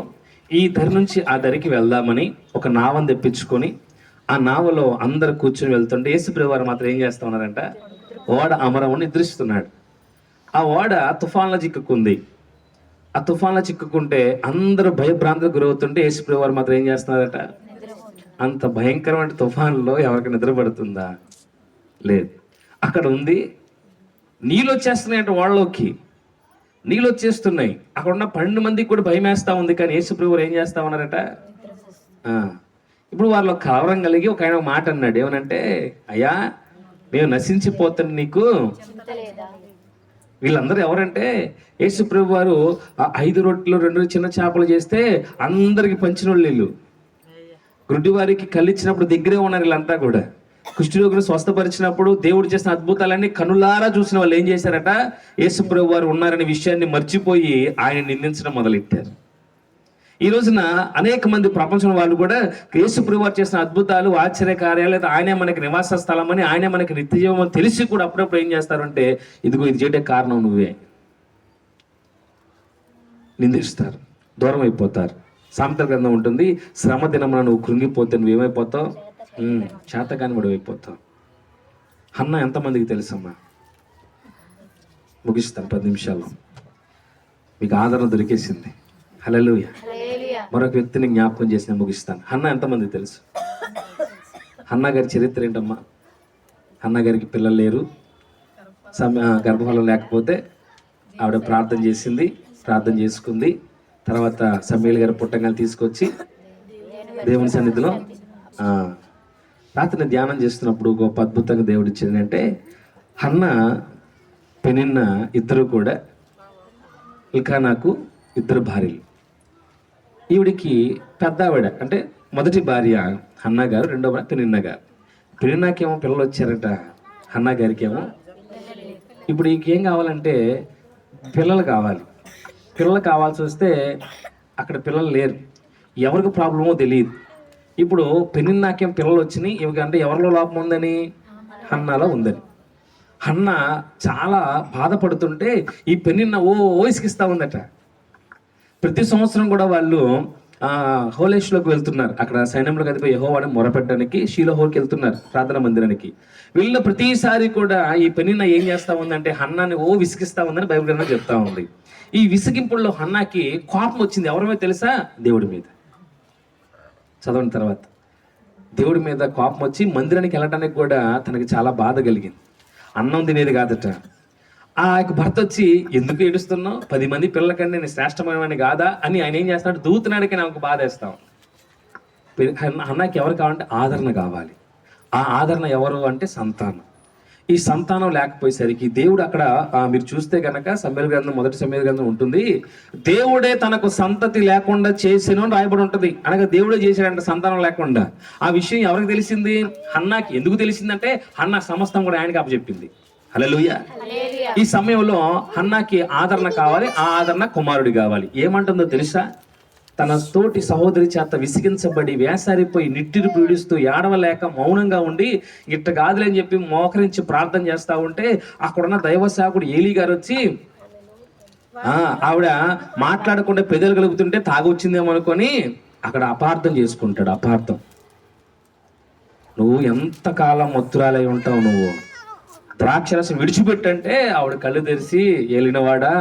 ఈ దరి నుంచి ఆ దరికి వెళ్దామని ఒక నావను తెప్పించుకొని ఆ నావలో అందరు కూర్చొని వెళ్తుంటే యేసు ప్రభు వారు మాత్రం ఏం చేస్తా ఉన్నారంట? ఓడ అమరమని నిద్రిస్తున్నాడు. ఆ ఓడ తుఫాన్లో చిక్కుకుంది. ఆ తుఫాన్లో చిక్కుకుంటే అందరూ భయభ్రాంతులకు గురవుతుంటే యేసు ప్రభు వారు మాత్రం ఏం చేస్తున్నారట? అంత భయంకరమైన తుఫాన్లో ఎవరికి నిద్ర పడుతుందా? లేదు. అక్కడ ఉంది, నీళ్ళు వచ్చేస్తున్నాయి అంటే వాళ్ళలోకి నీళ్ళు వచ్చేస్తున్నాయి. అక్కడ ఉన్న 12 మందికి కూడా భయం వేస్తూ ఉంది. కానీ యేసు ప్రభువు ఏం చేస్తా ఉన్నారట? ఇప్పుడు వాళ్ళ కలవరం కలిగి ఒక ఆయన మాట అన్నాడు. ఏమనంటే, అయ్యా మేము నశించిపోతాను నీకు. వీళ్ళందరూ ఎవరంటే యేసు ప్రభు వారు 5 రొట్టెలు 2 చిన్న చేపలు చేస్తే అందరికి పంచిన వాళ్ళు. గుడ్డి వారికి కళ్ళిచ్చినప్పుడు దగ్గరే ఉన్నారు వీళ్ళంతా కూడా. కుష్ఠరోగులు స్వస్థపరిచినప్పుడు దేవుడు చేసిన అద్భుతాలన్నీ కనులారా చూసిన వాళ్ళు ఏం చేశారట? యేసు ప్రభు వారు ఉన్నారనే విషయాన్ని మర్చిపోయి ఆయన నిందించడం మొదలెట్టారు. ఈ రోజున అనేక మంది ప్రపంచం వాళ్ళు కూడా యేసు ప్రభు వారు చేసిన అద్భుతాలు, ఆశ్చర్య కార్యాలు, ఆయనే మనకి నివాస స్థలం అని, ఆయనే మనకి నిత్యజీవం అని తెలిసి కూడా అప్పుడప్పుడు ఏం చేస్తారంటే, ఇదిగో ఇది చేయడానికి కారణం నువ్వే, నిందిస్తారు, దూరం అయిపోతారు. సామెతల గ్రంథం ఉంటుంది, శ్రమ దినమున నువ్వు కృంగిపోతే నువ్వేమైపోతావు? చేతకాని వాడు అయిపోతావు. హన్నా ఎంతమందికి తెలుసమ్మా? ముగిస్తాను 10 నిమిషాల్లో. మీకు ఆదరణ దొరికేసింది. హల్లెలూయా. మరొక వ్యక్తిని జ్ఞాపకం చేసి నేను ముగిస్తాను. హన్నా ఎంతమందికి తెలుసు? హన్నా గారి చరిత్ర ఏంటమ్మా? హన్నా గారికి పిల్లలు లేరు, గర్భఫలం లేకపోతే ఆవిడ ప్రార్థన చేసింది, ప్రార్థన చేసుకుంది. తర్వాత సమూయేలు గారు పుట్టంగాలు తీసుకొచ్చి దేవుని సన్నిధిలో రాత్రి ధ్యానం చేస్తున్నప్పుడు గొప్ప అద్భుతంగా దేవుడు ఇచ్చింది. అంటే హన్నా, పెనిన్నా ఇద్దరు కూడా ఇల్కానాకు 2 భార్యలు. ఈవిడికి పెద్ద ఆవిడ అంటే మొదటి భార్య హన్నా గారు, రెండో భార్య పెనిన్నా గారు. పెనిన్నాకేమో పిల్లలు వచ్చారట, హన్నా గారికి ఏమో. ఇప్పుడు ఈకేం కావాలంటే పిల్లలు కావాలి. పిల్లలు కావాల్సి వస్తే అక్కడ పిల్లలు లేరు, ఎవరికి ప్రాబ్లమో తెలియదు. ఇప్పుడు పెనిన్నాకేం పిల్లలు వచ్చినాయి, ఇవికంటే ఎవరిలో లోపం ఉందని? హన్నాలో ఉందని. హన్నా చాలా బాధపడుతుంటే ఈ పెనిన్న ఇసుకిస్తా ఉందట. ప్రతి సంవత్సరం కూడా వాళ్ళు హోలేష్లోకి వెళ్తున్నారు. అక్కడ సైన్యంలోకి అదిపోయి యెహోవాని మొరపెట్టడానికి షీలోహోకి వెళ్తున్నారు, ప్రార్థనా మందిరానికి. వీళ్ళు ప్రతిసారి కూడా ఈ పెనిన్న ఏం చేస్తా ఉందంటే హన్నాని విసిగిస్తా ఉందని బైబిల్ గ్రంథం చెప్తా ఉంది. ఈ విసిగింపుల్లో హన్నాకి కోపం వచ్చింది. ఎవరి మీద తెలుసా? దేవుడి మీద. చదవని తర్వాత దేవుడి మీద కోపం వచ్చి మందిరానికి వెళ్ళడానికి కూడా తనకి చాలా బాధ కలిగింది. అన్నం తినేది కాదట. ఆ యొక్క భర్త వచ్చి, ఎందుకు ఏడుస్తున్నావు? 10 మంది పిల్లలకంటే నేను శ్రేష్టమైనవాడిని కాదా అని ఆయన ఏం చేస్తున్నాడు? దూతున్నాడు. కానీ నాకు బాధ వేస్తాం. అన్నకి ఎవరు కావాలంటే ఆదరణ కావాలి. ఆ ఆదరణ ఎవరు అంటే సంతానం. ఈ సంతానం లేకపోయేసరికి దేవుడు అక్కడ మీరు చూస్తే కనుక సమూయేలు గ్రంథం, మొదటి సమూయేలు గ్రంథం ఉంటుంది, దేవుడే తనకు సంతతి లేకుండా చేసిన రాయబడి ఉంటుంది. అనగా దేవుడే చేశాడంట సంతానం లేకుండా. ఆ విషయం ఎవరికి తెలిసింది? హన్నాకి. ఎందుకు తెలిసిందంటే హన్నా సమస్తం కూడా ఆయనకి అప్పచెప్పింది. హల్లెలూయా. ఈ సమయంలో హన్నాకి ఆదరణ కావాలి, ఆ ఆదరణ కుమారుడు కావాలి. ఏమంటుందో తెలుసా? తన తోటి సహోదరి చేత విసిగించబడి వేసారిపోయి నిట్టిరి పీడిస్తూ ఏడవలేక మౌనంగా ఉండి ఇట్ట కాదులేని చెప్పి మోకరించి ప్రార్థన చేస్తా ఉంటే అక్కడున్న దైవ సేవకుడు ఏలీ గారు వచ్చి ఆవిడ మాట్లాడకుండా పెదలు కలుగుతుంటే తాగొచ్చిందేమో అనుకొని అక్కడ అపార్థం చేసుకుంటాడు. అపార్థం. నువ్వు ఎంతకాలం మత్తురాలై ఉంటావు, నువ్వు ద్రాక్షరసం విడిచిపెట్టంటే ఆవిడ కళ్ళు తెరిచి, ఏలినవాడా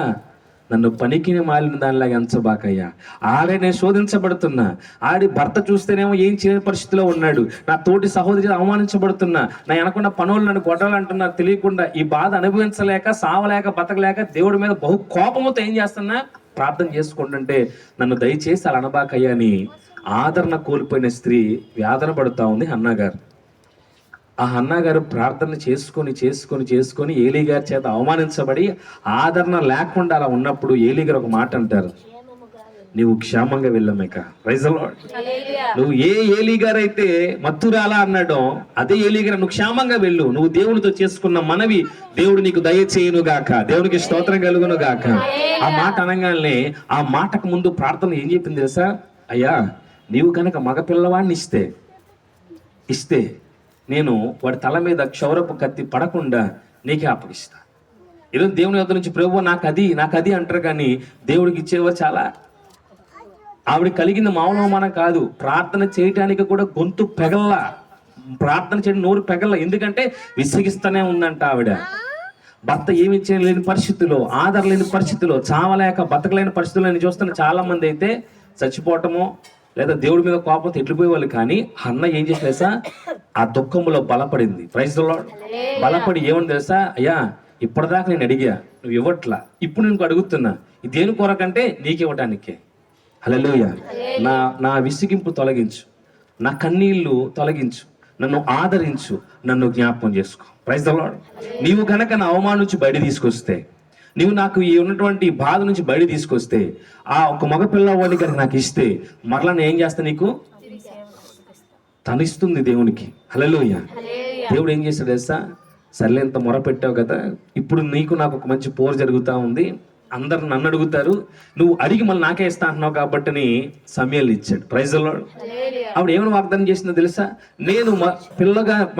నన్ను పనికిని మాలిన దానిలాగా ఎంచబాకయ్యా, ఆడే నేను శోధించబడుతున్నా, ఆడి భర్త చూస్తేనేమో ఏం చేయని పరిస్థితిలో ఉన్నాడు, నా తోటి సహోదరి అవమానించబడుతున్నా, నా వెనకున్న పనులు నన్ను గొడవలంటున్నారు తెలియకుండా ఈ బాధ అనుభవించలేక సావలేక బతకలేక దేవుడి మీద బహు కోపముతో ఏం చేస్తున్నా ప్రార్థన చేసుకుంటుంటే నన్ను దయచేసి అలా అనబాకయ్యా అని ఆదరణ కోల్పోయిన స్త్రీ వేదన పడుతూ ఉంది హన్నా గారు. ఆ హన్నా గారు ప్రార్థన చేసుకొని ఏలీ గారి చేత అవమానించబడి ఆదరణ లేకుండా అలా ఉన్నప్పుడు ఏలీ గారు ఒక మాట అంటారు, నువ్వు క్షేమంగా వెళ్ళమేక. Praise the lord. నువ్వు ఏ ఏలీ గారు అయితే మత్తురాలా అన్నాడో అదే ఏలీ గారు నువ్వు క్షేమంగా వెళ్ళు, నువ్వు దేవునితో చేసుకున్న మనవి దేవుడు నీకు దయచేయును గాక, దేవునికి స్తోత్రం కలుగును గాక. ఆ మాట అనగానే ఆ మాటకు ముందు ప్రార్థన ఏం చెప్పింది తెలుసా? అయ్యా నీవు కనుక మగ పిల్లవాడిని ఇస్తే నేను వాడి తల మీద క్షౌరపు కత్తి పడకుండా నీకే అప్పగిస్తా. ఈరోజు దేవుని వద్ద నుంచి ప్రభు నాకు అది అంటారు, కానీ దేవుడికి ఇచ్చేవో చాలా. ఆవిడ కలిగింది మామూలు అవమానం కాదు, ప్రార్థన చేయటానికి కూడా గొంతు పెగల్లా, ప్రార్థన చేయడం నోరు పెగల్లా. ఎందుకంటే విసిగిస్తూనే ఉందంట ఆవిడ. భర్త ఏమి చేయలేని పరిస్థితుల్లో, ఆధార లేని పరిస్థితుల్లో, చావలేక బతకలేని పరిస్థితుల్లో నేను చూస్తున్న చాలా మంది అయితే చచ్చిపోవటమో లేదా దేవుడి మీద కోపంతో ఎట్లిపోయే వాళ్ళు. కానీ హన్న ఏం చేసి తెలుసా? ఆ దుఃఖంలో బలపడింది. Praise the lord. బలపడి ఏమని తెలుసా? అయ్యా ఇప్పటిదాకా నేను అడిగా, నువ్వు ఇవ్వట్లా, ఇప్పుడు నేను అడుగుతున్నా, ఇది దేని కొరకంటే నీకు ఇవ్వటానికే. హల్లెలూయా. నా విసిగింపు తొలగించు, నా కన్నీళ్లు తొలగించు, నన్ను ఆదరించు, నన్ను జ్ఞాపకం చేసుకో. Praise the lord. నీవు కనుక నా అవమానం నుంచి బయట తీసుకొస్తే, నీవు నాకు ఈ ఉన్నటువంటి బాధ నుంచి బయట తీసుకొస్తే, ఆ ఒక మగ పిల్లవాడిని కనుక నాకు ఇస్తే మరలా నేను ఏం చేస్తా? నీకు తనిస్తుంది దేవునికి. హల్లెలూయా. దేవుడు ఏం చేస్తాడు తెలుసా? సర్లే ఎంత మొర పెట్టావు కదా, ఇప్పుడు నీకు నాకు ఒక మంచి పోరు జరుగుతూ ఉంది, అందరు నన్ను అడుగుతారు, నువ్వు అడిగి మళ్ళీ నాకే ఇస్తా అంటున్నావు కాబట్టి సమయాలు ఇచ్చాడు. Praise the lord. ఆవిడ ఏమైనా వాగ్దానం చేసిందో తెలుసా? నేను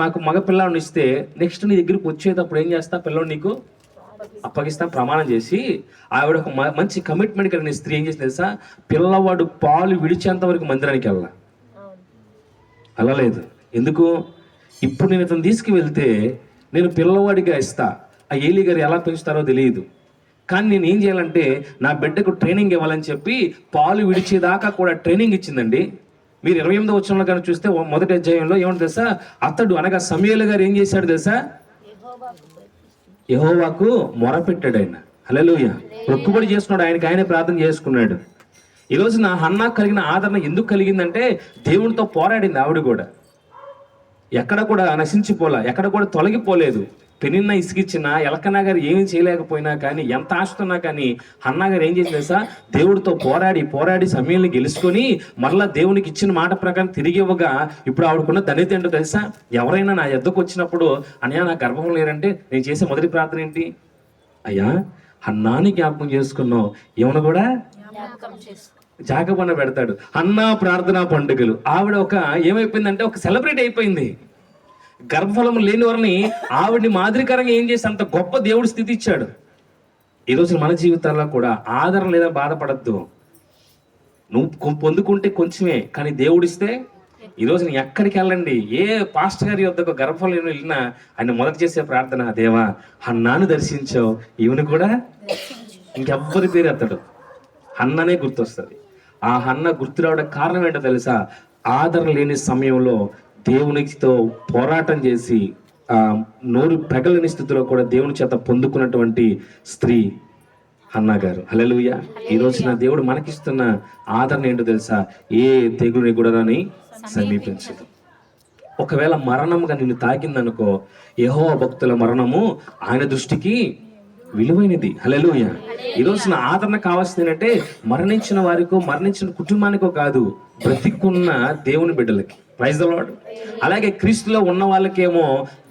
మాకు మగ పిల్లవాడిని ఇస్తే నెక్స్ట్ నీ దగ్గరికి వచ్చేటప్పుడు ఏం చేస్తా? పిల్లవాడు నీకు అప్పగిస్తా ప్రమాణం చేసి ఆవిడ ఒక మంచి కమిట్మెంట్ కలిగిన స్త్రీ ఏం చేసింది తెలుసా? పిల్లవాడు పాలు విడిచేంత వరకు మందిరానికి వెళ్ళలేదు. ఎందుకు? ఇప్పుడు నేను ఇతను తీసుకువెళ్తే నేను పిల్లవాడిగా ఇస్తా, ఆ ఏలీ గారు ఎలా పెంచుతారో తెలియదు, కానీ నేను ఏం చేయాలంటే నా బిడ్డకు ట్రైనింగ్ ఇవ్వాలని చెప్పి పాలు విడిచేదాకా కూడా ట్రైనింగ్ ఇచ్చిందండి. మీరు 28వ వచనంలో కానీ చూస్తే మొదటి అధ్యాయంలో ఏమంటే తెలుసా? అతడు అనగా సమూయేలు గారు ఏం చేశాడు తెలుసా? యెహోవాకు మొరపెట్టాడు ఆయన. హల్లెలూయా. మొక్కుబడి చేసుకున్నాడు, ఆయనే ప్రార్థన చేసుకున్నాడు. ఈరోజు నా హన్నా కలిగిన ఆదరణ ఎందుకు కలిగిందంటే దేవునితో పోరాడింది ఆవిడ కూడా. ఎక్కడ కూడా నశించిపోలా, ఎక్కడ కూడా తొలగిపోలేదు. పెనిన్న ఇసుకిచ్చిన ఎలకన్నా గారు ఏమీ చేయలేకపోయినా కానీ, ఎంత ఆశతున్నా కానీ హన్నా గారు ఏం చేసింది తెలుసా? దేవుడితో పోరాడి సమయాన్ని గెలుచుకొని మరలా దేవునికి ఇచ్చిన మాట ప్రకారం తిరిగి ఇవ్వగా ఇప్పుడు ఆవిడకున్న ధన్యత ఏంటో తెలుసా? ఎవరైనా నా ఎద్దకు వచ్చినప్పుడు అన్నయ్య నా గర్భం లేరంటే నేను చేసే మొదటి ప్రార్థన ఏంటి? అయ్యా హన్నాని జ్ఞాపకం చేసుకున్నావు, ఏమన్నా కూడా జాగపన్న పెడతాడు. హన్నా ప్రార్థనా పండుగలు ఆవిడ ఒక ఏమైపోయిందంటే ఒక సెలబ్రేట్ అయిపోయింది. గర్భఫలం లేని వారిని ఆవిడ్ని మాదిరికరంగా ఏం చేసి అంత గొప్ప దేవుడు స్థితి ఇచ్చాడు. ఈరోజు మన జీవితాల్లో కూడా ఆదరణ లేదా బాధపడద్దు. నువ్వు పొందుకుంటే కొంచెమే, కానీ దేవుడిస్తే ఈరోజు నేను ఎక్కడికి వెళ్ళండి, ఏ పాస్టర్ గారి యొద్దకు గర్భఫలం వెళ్ళినా ఆయన మొదట చేసే ప్రార్థన, దేవా హన్నాను దర్శించావు, ఈవెను కూడా ఇంకెవ్వరి పేరు ఎత్తడు, హన్ననే గుర్తొస్తుంది. ఆ హన్న గుర్తు రావడానికి కారణం ఏంటో తెలుసా? ఆదరణ లేని సమయంలో దేవునితో పోరాటం చేసి నోరు పెగలని స్థితిలో కూడా దేవుని చేత పొందుకున్నటువంటి స్త్రీ హన్నా గారు. హల్లెలూయా. ఈ రోజు నా దేవుడు మనకిస్తున్న ఆదరణ ఏంటో తెలుసా? ఏ తెగులుని కూడా సమీపించదు. ఒకవేళ మరణంగా నిన్ను తాకిందనుకో, యెహోవా భక్తుల మరణము ఆయన దృష్టికి విలువైనది. హల్లెలూయా. ఈ రోజు నా ఆదరణ కావాల్సింది ఏంటంటే మరణించిన వారికో మరణించిన కుటుంబానికో కాదు, బ్రతికున్న దేవుని బిడ్డలకి. Praise the lord. అలాగే క్రీస్తులో ఉన్న వాళ్ళకేమో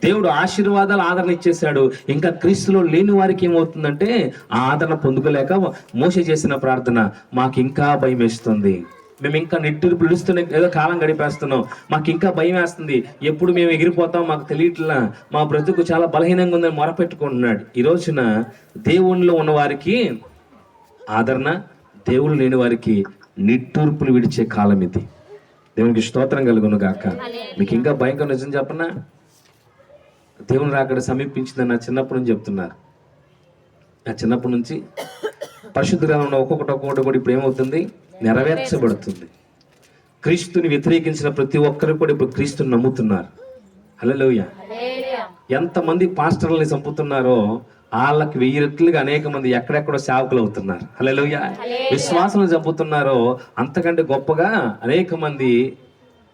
దేవుడు ఆశీర్వాదాలు ఆదరణ ఇచ్చేసాడు. ఇంకా క్రీస్తులో లేని వారికి ఏమవుతుందంటే ఆ ఆదరణ పొందుకోలేక మోషే చేసిన ప్రార్థన, మాకు ఇంకా భయం వేస్తుంది, మేము ఇంకా నిట్టూరు పిలుస్తూనే ఏదో కాలం గడిపేస్తున్నాం, మాకు ఇంకా భయం వేస్తుంది, ఎప్పుడు మేము ఎగిరిపోతాం మాకు తెలియట్లా, మా బ్రతుకు చాలా బలహీనంగా ఉందని మొరపెట్టుకుంటున్నాడు. ఈ రోజున దేవునిలో ఉన్న వారికి ఆదరణ, దేవుడు లేని వారికి నిట్టూర్పులు విడిచే కాలం ఇది. దేవునికి స్తోత్రం కలుగును గాక. మీకు ఇంకా భయంకర నిజం చెప్పనా, దేవుని రాకడ సమీపించిందని నా చిన్నప్పటి నుంచి చెప్తున్నారు. నా చిన్నప్పటి నుంచి పరిశుద్ధ గ్రంథంలో ఒక్కొక్కటి కూడా ఇప్పుడు ఏమవుతుంది, నెరవేర్చబడుతుంది. క్రీస్తుని వ్యతిరేకించిన ప్రతి ఒక్కరు కూడా ఇప్పుడు క్రీస్తుని నమ్ముతున్నారు. హల్లెలూయా. ఎంతమంది పాస్టర్లని చంపుతున్నారో వాళ్ళకి 1000 రెట్లుగా అనేక మంది ఎక్కడెక్కడో సేవకులు అవుతున్నారు. హల్లెలూయా. విశ్వాసాలను చంపుతున్నారో అంతకంటే గొప్పగా అనేక మంది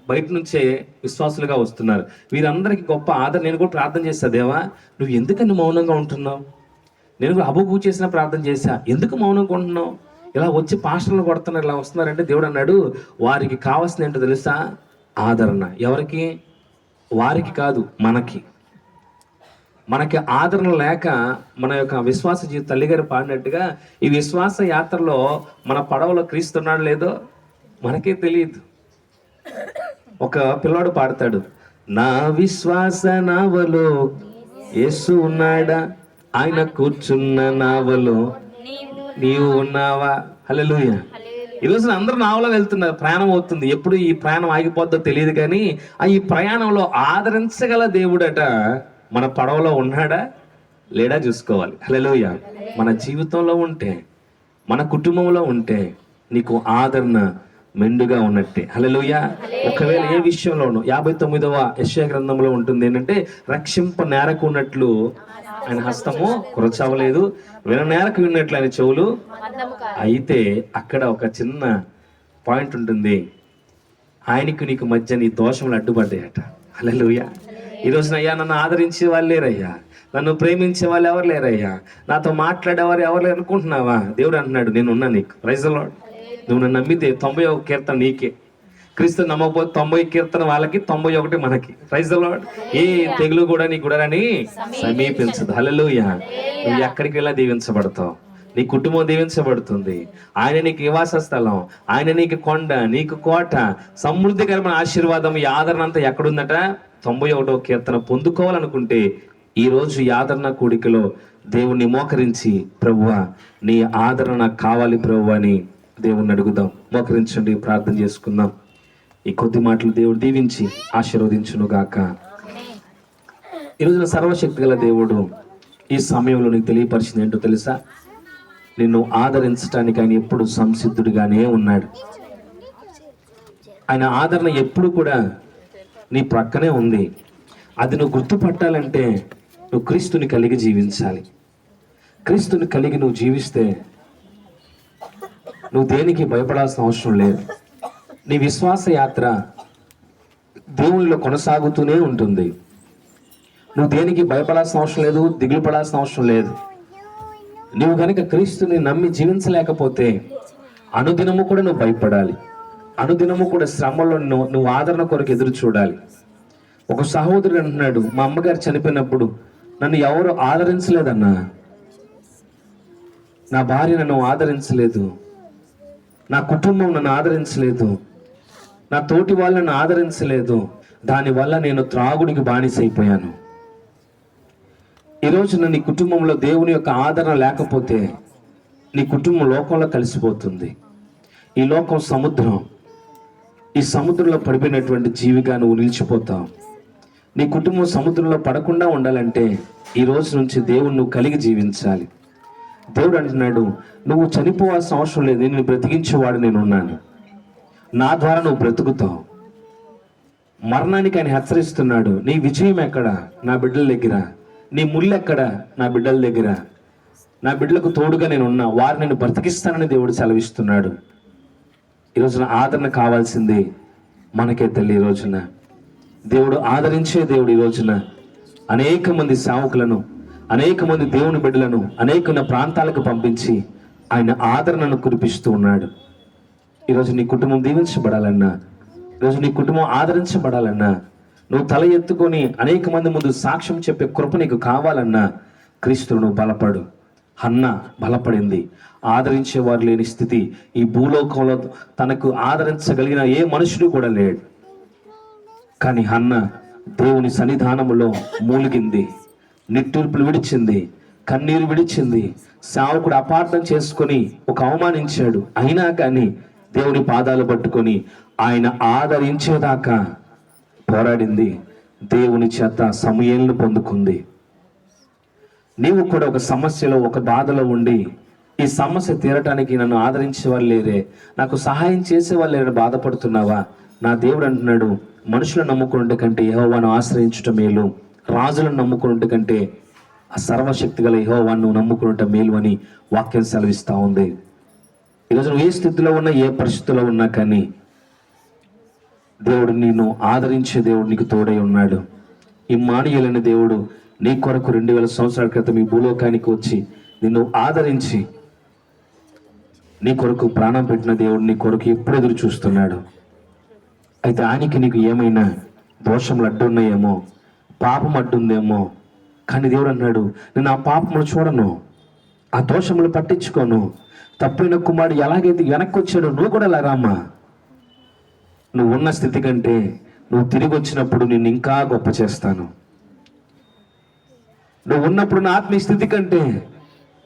బయట నుంచే విశ్వాసులుగా వస్తున్నారు. వీరందరికీ గొప్ప ఆదరణ. నేను కూడా ప్రార్థన చేశా, దేవా నువ్వు ఎందుకని మౌనంగా ఉంటున్నావు? నేను కూడా అబుగు చేసిన ప్రార్థన చేశా, ఎందుకు మౌనంగా ఉంటున్నావు? ఇలా వచ్చి పాస్టర్లు కొడుతున్నారు, ఇలా వస్తున్నారంటే దేవుడు అన్నాడు, వారికి కావాల్సింది ఏంటో తెలుసా? ఆదరణ. ఎవరికి? వారికి కాదు, మనకి ఆదరణ లేక మన యొక్క విశ్వాస జీవితం, తల్లిగారు పాడినట్టుగా ఈ విశ్వాస యాత్రలో మన పడవలో క్రీస్తున్నాడు లేదో మనకే తెలియదు. ఒక పిల్లాడు పాడతాడు, నా విశ్వాస నావలో యేసు ఉన్నాడా, ఆయన కూర్చున్న నావలో నీవు ఉన్నావా. హల్లెలూయా. ఈ రోజున అందరూ నావలో వెళ్తున్నారు, ప్రయాణం అవుతుంది. ఎప్పుడు ఈ ప్రయాణం ఆగిపోద్దో తెలియదు, కానీ ఈ ప్రయాణంలో ఆదరించగల దేవుడట మన పడవలో ఉన్నాడా లేడా చూసుకోవాలి. హల్లెలూయా. మన జీవితంలో ఉంటే, మన కుటుంబంలో ఉంటే నీకు ఆదరణ మెండుగా ఉన్నట్టే. హల్లెలూయా. ఒకవేళ ఏ విషయంలోనూ 59వ యెషయా గ్రంథంలో ఉంటుంది ఏంటంటే, రక్షింప నేరకు ఉన్నట్లు ఆయన హస్తము కురచవలేదు, విననేరకు విన్నట్లు ఆయన చెవులు. అయితే అక్కడ ఒక చిన్న పాయింట్ ఉంటుంది, ఆయనకు నీకు మధ్య నీ దోషములు అడ్డుపడ్డాయట. హల్లెలూయా. ఈ రోజున అయ్యా నన్ను ఆదరించే వాళ్ళు లేరయ్యా, నన్ను ప్రేమించే వాళ్ళు ఎవరు లేరయ్యా, నాతో మాట్లాడేవారు ఎవరు లేరు అనుకుంటున్నావా? దేవుడు అంటున్నాడు, నేను ఉన్నా నీకు. Praise the lord. నువ్వు నన్ను నమ్మితే 91 కీర్తన నీకే, క్రీస్తు నమ్మకపోతే 90 కీర్తన వాళ్ళకి, 91 మనకి. Praise the lord. ఏ తెగులు కూడా నీ గుడారని సమీపించదు. హల్లెలూయా. నువ్వు ఎక్కడికి వెళ్ళా దీవించబడతావు, నీ కుటుంబం దీవించబడుతుంది. ఆయన నీకు నివాస స్థలం, ఆయన నీకు కొండ, నీకు కోట, సమృద్ధికరమైన ఆశీర్వాదం. ఈ ఆదరణ అంతా ఎక్కడుందట? 91వ కీర్తన పొందుకోవాలనుకుంటే ఈ రోజు ఈ ఆదరణ కూడికలో దేవుణ్ణి మోకరించి, ప్రభువా నీ ఆదరణ నాకు కావాలి ప్రభువా అని దేవుణ్ణి అడుగుదాం. మోకరించండి, ప్రార్థన చేసుకుందాం. ఈ కొద్ది మాటలు దేవుడు దీవించి ఆశీర్వదించును గాక. ఈరోజున సర్వశక్తి గల దేవుడు ఈ సమయంలో నీకు తెలియపరిచింది ఏంటో తెలుసా? నిన్ను ఆదరించడానికి ఆయన ఎప్పుడు సంసిద్ధుడిగానే ఉన్నాడు. ఆయన ఆదరణ ఎప్పుడు కూడా నీ ప్రక్కనే ఉంది. అది నువ్వు గుర్తుపట్టాలంటే నువ్వు క్రీస్తుని కలిగి జీవించాలి. క్రీస్తుని కలిగి నువ్వు జీవిస్తే నువ్వు దేనికి భయపడాల్సిన అవసరం లేదు. నీ విశ్వాస యాత్ర దేవునిలో కొనసాగుతూనే ఉంటుంది. నువ్వు దేనికి భయపడాల్సిన అవసరం లేదు, దిగులు పడాల్సిన అవసరం లేదు. నువ్వు కనుక క్రీస్తుని నమ్మి జీవించలేకపోతే అనుదినము కూడా నువ్వు భయపడాలి. అనుదినము కూడా శ్రమలో నువ్వు ఆదరణ కొరకు ఎదురు చూడాలి. ఒక సహోదరుడు అంటున్నాడు, మా అమ్మగారు చనిపోయినప్పుడు నన్ను ఎవరు ఆదరించలేదన్నా, నా భార్య నన్ను ఆదరించలేదు, నా కుటుంబం నన్ను ఆదరించలేదు, నా తోటి వాళ్ళు నన్ను ఆదరించలేదు, దానివల్ల నేను త్రాగుడికి బానిసైపోయాను. ఈరోజు నీ కుటుంబంలో దేవుని యొక్క ఆదరణ లేకపోతే నీ కుటుంబం లోకంలో కలిసిపోతుంది. ఈ లోకం సముద్రం, ఈ సముద్రంలో పడిపోయినటువంటి జీవిగా నువ్వు నిలిచిపోతావు. నీ కుటుంబం సముద్రంలో పడకుండా ఉండాలంటే ఈ రోజు నుంచి దేవుని నువ్వు కలిగి జీవించాలి. దేవుడు అంటున్నాడు, నువ్వు చనిపోవాల్సిన అవసరం లేదు, నేను బ్రతికించేవాడు నేను ఉన్నాను, నా ద్వారా నువ్వు బ్రతుకుతావు. మరణానికి ఆయన హెచ్చరిస్తున్నాడు, నీ విజయం ఎక్కడ? నా బిడ్డల దగ్గర. నీ ముళ్ళు ఎక్కడ? నా బిడ్డల దగ్గర. నా బిడ్డలకు తోడుగా నేను ఉన్నా, వారు నేను బ్రతికిస్తానని దేవుడు సెలవిస్తున్నాడు. ఈ రోజున ఆదరణ కావాల్సింది మనకే తల్లి. ఈ రోజున దేవుడు ఆదరించే దేవుడు. ఈ రోజున అనేక మంది సేవకులను, అనేక మంది దేవుని బిడ్డలను అనేక ప్రాంతాలకు పంపించి ఆయన ఆదరణను కురిపిస్తూ ఉన్నాడు. ఈరోజు నీ కుటుంబం దీవించబడాలన్నా, ఈరోజు నీ కుటుంబం ఆదరించబడాలన్నా, నువ్వు తల ఎత్తుకొని అనేక మంది ముందు సాక్ష్యం చెప్పే కృప నీకు కావాలన్నా క్రీస్తును నువ్వు బలపడు. హన్న బలపడింది. ఆదరించేవారు లేని స్థితి ఈ భూలోకంలో తనకు ఆదరించగలిగిన ఏ మనుషుడు కూడా లేడు. కానీ హన్న దేవుని సన్నిధానములో మూలిగింది, నిట్టూర్పులు విడిచింది, కన్నీరు విడిచింది. సేవకుడు అపార్థం చేసుకొని ఒక అవమానించాడు, అయినా కానీ దేవుని పాదాలు పట్టుకొని ఆయన ఆదరించేదాకా పోరాడింది. దేవుని చేత సమూయేలును పొందుకుంది. నీవు కూడా ఒక సమస్యలో, ఒక బాధలో ఉండి ఈ సమస్య తీరటానికి నన్ను ఆదరించే వాళ్ళు లేరే, నాకు సహాయం చేసే వాళ్ళు లేరని బాధపడుతున్నావా? నా దేవుడు అంటున్నాడు, మనుషులను నమ్ముకున్నట్టు కంటే యెహోవాను ఆశ్రయించటం మేలు, రాజులను నమ్ముకున్నట్టు కంటే ఆ సర్వశక్తి గల యెహోవాను నమ్ముకున్నట్టు మేలు అని వాక్యం సెలవిస్తూ ఉంది. ఈరోజు నువ్వు ఏ స్థితిలో ఉన్నా, ఏ పరిస్థితిలో ఉన్నా కానీ దేవుడు నిన్ను ఆదరించే దేవుడు నీకు తోడై ఉన్నాడు. ఇమ్మానుయేలైన దేవుడు నీ కొరకు 2000 సంవత్సరాల క్రితం ఈ భూలోకానికి వచ్చి నిన్ను ఆదరించి నీ కొరకు ప్రాణం పెట్టిన దేవుడు నీ కొరకు ఎప్పుడు ఎదురు చూస్తున్నాడు. అయితే ఆయనకి నీకు ఏమైనా దోషములు అడ్డున్నాయేమో, పాపం అడ్డుందేమో, కానీ దేవుడు అన్నాడు, నేను ఆ పాపములు చూడను, ఆ దోషములు పట్టించుకోను. తప్పైన కుమారుడు ఎలాగైతే వెనక్కి వచ్చాడో నువ్వు కూడా అలా రామ్మా. నువ్వు ఉన్న స్థితి కంటే నువ్వు తిరిగి వచ్చినప్పుడు నిన్ను ఇంకా గొప్ప చేస్తాను. నువ్వు ఉన్నప్పుడు నా ఆత్మీయ స్థితి కంటే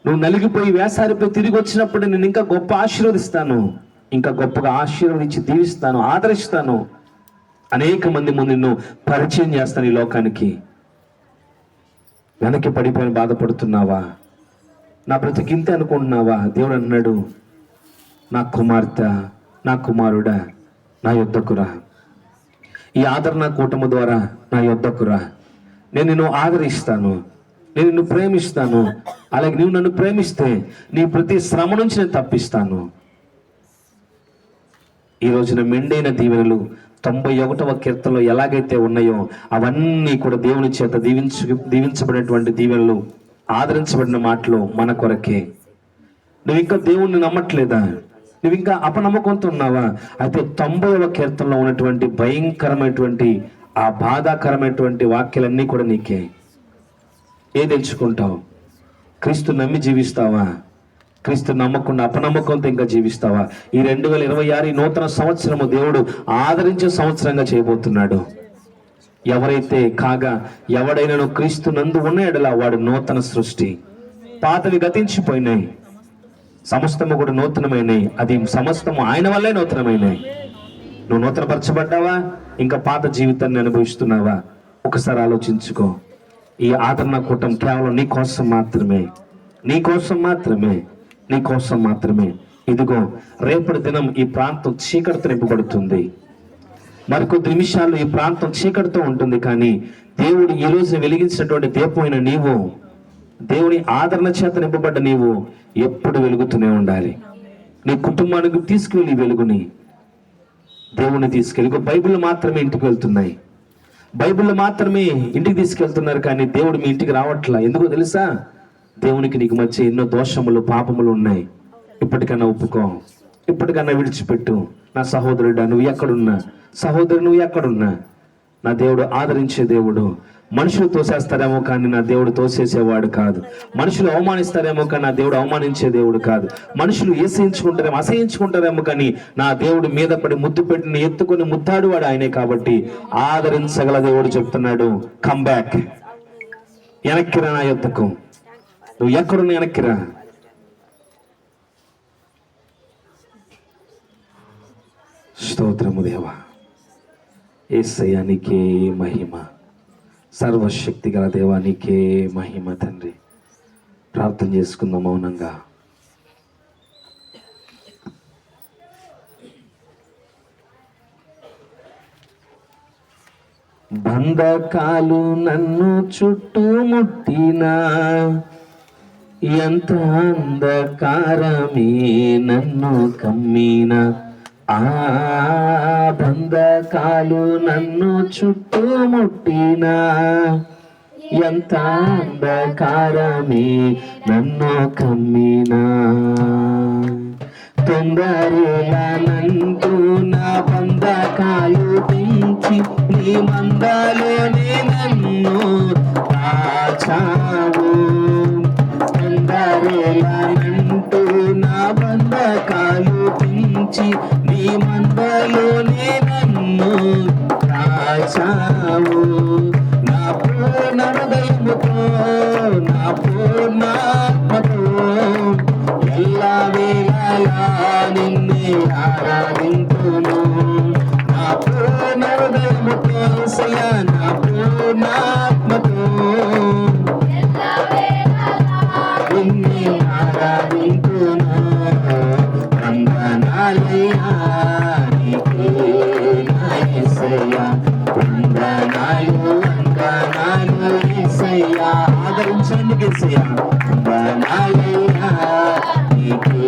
నువ్వు నలిగిపోయి వేసారిపోయి తిరిగి వచ్చినప్పుడు నేను ఇంకా గొప్ప ఆశీర్వదిస్తాను, ఇంకా గొప్పగా ఆశీర్వదించి దీవిస్తాను, ఆదరిస్తాను. అనేక మంది ముందు నిన్ను పరిచయం చేస్తాను ఈ లోకానికి. వెనక్కి పడిపోయి బాధపడుతున్నావా? నా బ్రతికింతే అనుకుంటున్నావా? దేవుడు అన్నాడు, నా కుమార్తె, నా కుమారుడా, నా యొద్దకురా. ఈ ఆదరణ కూటము ద్వారా నా యొద్దకురా. నేను నిన్ను ఆదరిస్తాను, నేను నిన్ను ప్రేమిస్తాను. అలాగే నువ్వు నన్ను ప్రేమిస్తే నీ ప్రతి శ్రమ నుంచి నేను తప్పిస్తాను. ఈ రోజున మెండైన దీవెనలు 91వ కీర్తనలో ఎలాగైతే ఉన్నాయో అవన్నీ కూడా దేవుని చేత దీవించబడినటువంటి దీవెనలు, ఆదరించబడిన మాటలు మన కొరకే. నువ్వు ఇంకా దేవుణ్ణి నమ్మట్లేదా? నువ్వు ఇంకా అపనమ్మకంతో ఉన్నావా? అయితే 90వ కీర్తనలో ఉన్నటువంటి భయంకరమైనటువంటి ఆ బాధాకరమైనటువంటి వాక్యాలన్నీ కూడా నీకే. ఏది ఎంచుకుంటావు? క్రీస్తు నమ్మి జీవిస్తావా? క్రీస్తు నమ్మకుండా అపనమ్మకంతో ఇంకా జీవిస్తావా? ఈ 2026 నూతన సంవత్సరము దేవుడు ఆదరించే సంవత్సరంగా చేయబోతున్నాడు. ఎవరైతే కాగా ఎవడైనా క్రీస్తు నందు ఉన్న ఎడల వాడు నూతన సృష్టి. పాతవి గతించిపోయినాయి, సమస్తము కూడా నూతనమైనవి. అది సమస్తము ఆయన వల్లే నూతనమైనవి. నువ్వు నూతనపరచబడ్డావా? ఇంకా పాత జీవితాన్ని అనుభవిస్తున్నావా? ఒకసారి ఆలోచించుకో. ఈ ఆదరణ కూటం కేవలం నీ కోసం మాత్రమే, నీ కోసం మాత్రమే, నీ కోసం మాత్రమే. ఇదిగో రేపటి దినం ఈ ప్రాంతం చీకటితో నింపబడుతుంది. మరికొద్ది నిమిషాలు ఈ ప్రాంతం చీకటితో ఉంటుంది. కానీ దేవుడు ఈ రోజు వెలిగించినటువంటి దీపమైన నీవు, దేవుని ఆదరణ చేత నింపబడ్డ నీవు ఎప్పుడు వెలుగుతూనే ఉండాలి. నీ కుటుంబానికి తీసుకువెళ్ళి వెలుగుని దేవుని తీసుకెళ్ళి. బైబిల్ మాత్రమే ఇంటికి వెళ్తున్నాయి, బైబిల్ మాత్రమే ఇంటికి తీసుకెళ్తున్నారు, కానీ దేవుడు మీ ఇంటికి రావట్లా. ఎందుకో తెలుసా? దేవునికి నీకు మధ్య ఎన్నో దోషములు, పాపములు ఉన్నాయి. ఇప్పటికన్నా ఒప్పుకో, ఇప్పటికన్నా విడిచిపెట్టు. నా సహోదరుడా నువ్వు ఎక్కడున్నా, సహోదరు నువ్వు ఎక్కడున్నా, నా దేవుడు ఆదరించే దేవుడు. మనుషులు తోసేస్తారేమో కానీ నా దేవుడు తోసేసేవాడు కాదు. మనుషులు అవమానిస్తారేమో కానీ నా దేవుడు అవమానించే దేవుడు కాదు. మనుషులు అసహించుకుంటారేమో కానీ నా దేవుడు మీద పడి ముద్దు పెట్టిన ఎత్తుకొని ముద్దాడు వాడు ఆయనే. కాబట్టి ఆదరించగల దేవుడు చెప్తున్నాడు, కమ్ బ్యాక్, వెనక్కిరా నా యొద్దకు. నువ్వు ఎక్కడున్నా వెనక్కిరా. స్తోత్రము దేవా. యేసయ్యా నీకే మహిమ, సర్వశక్తి గల దేవానికే మహిమ తండ్రి. ప్రార్థన చేసుకుందాం మౌనంగా. బంధకాలు నన్ను చుట్టుముట్టినా, ఎంత అంధకారమే నన్ను కమ్మినా, ఆ బంధకాలు నన్ను చుట్టుముట్టినా, ఎంత అంధకారమే నన్ను కమ్మినా, తొందరగా నందు నా బంధకాలు పెంచి నీ మందలోనే నన్ను దాచావు. తొందరగా వెళ్ళనంటూ నా బంధకాలు పెంచి నీ మందలోనే నన్ను కాచావు. నా పూర్ణ హృదయముతో నా పూర్ణాత్మతో ఎల్లా వేళలా నిన్నే ఆరాధింతును. నా పూర్ణ హృదయముతో యేసయ్యా నా పూర్ణాత్మతో నిన్నే ఆరాధింతును. వందనాలయ్యా నీకే నా యేసయ్యా, వందనాలు వందనాలు యేసయ్యా. ఆదరించండి యేసయ్యా. వందనాలయ్యా నీకే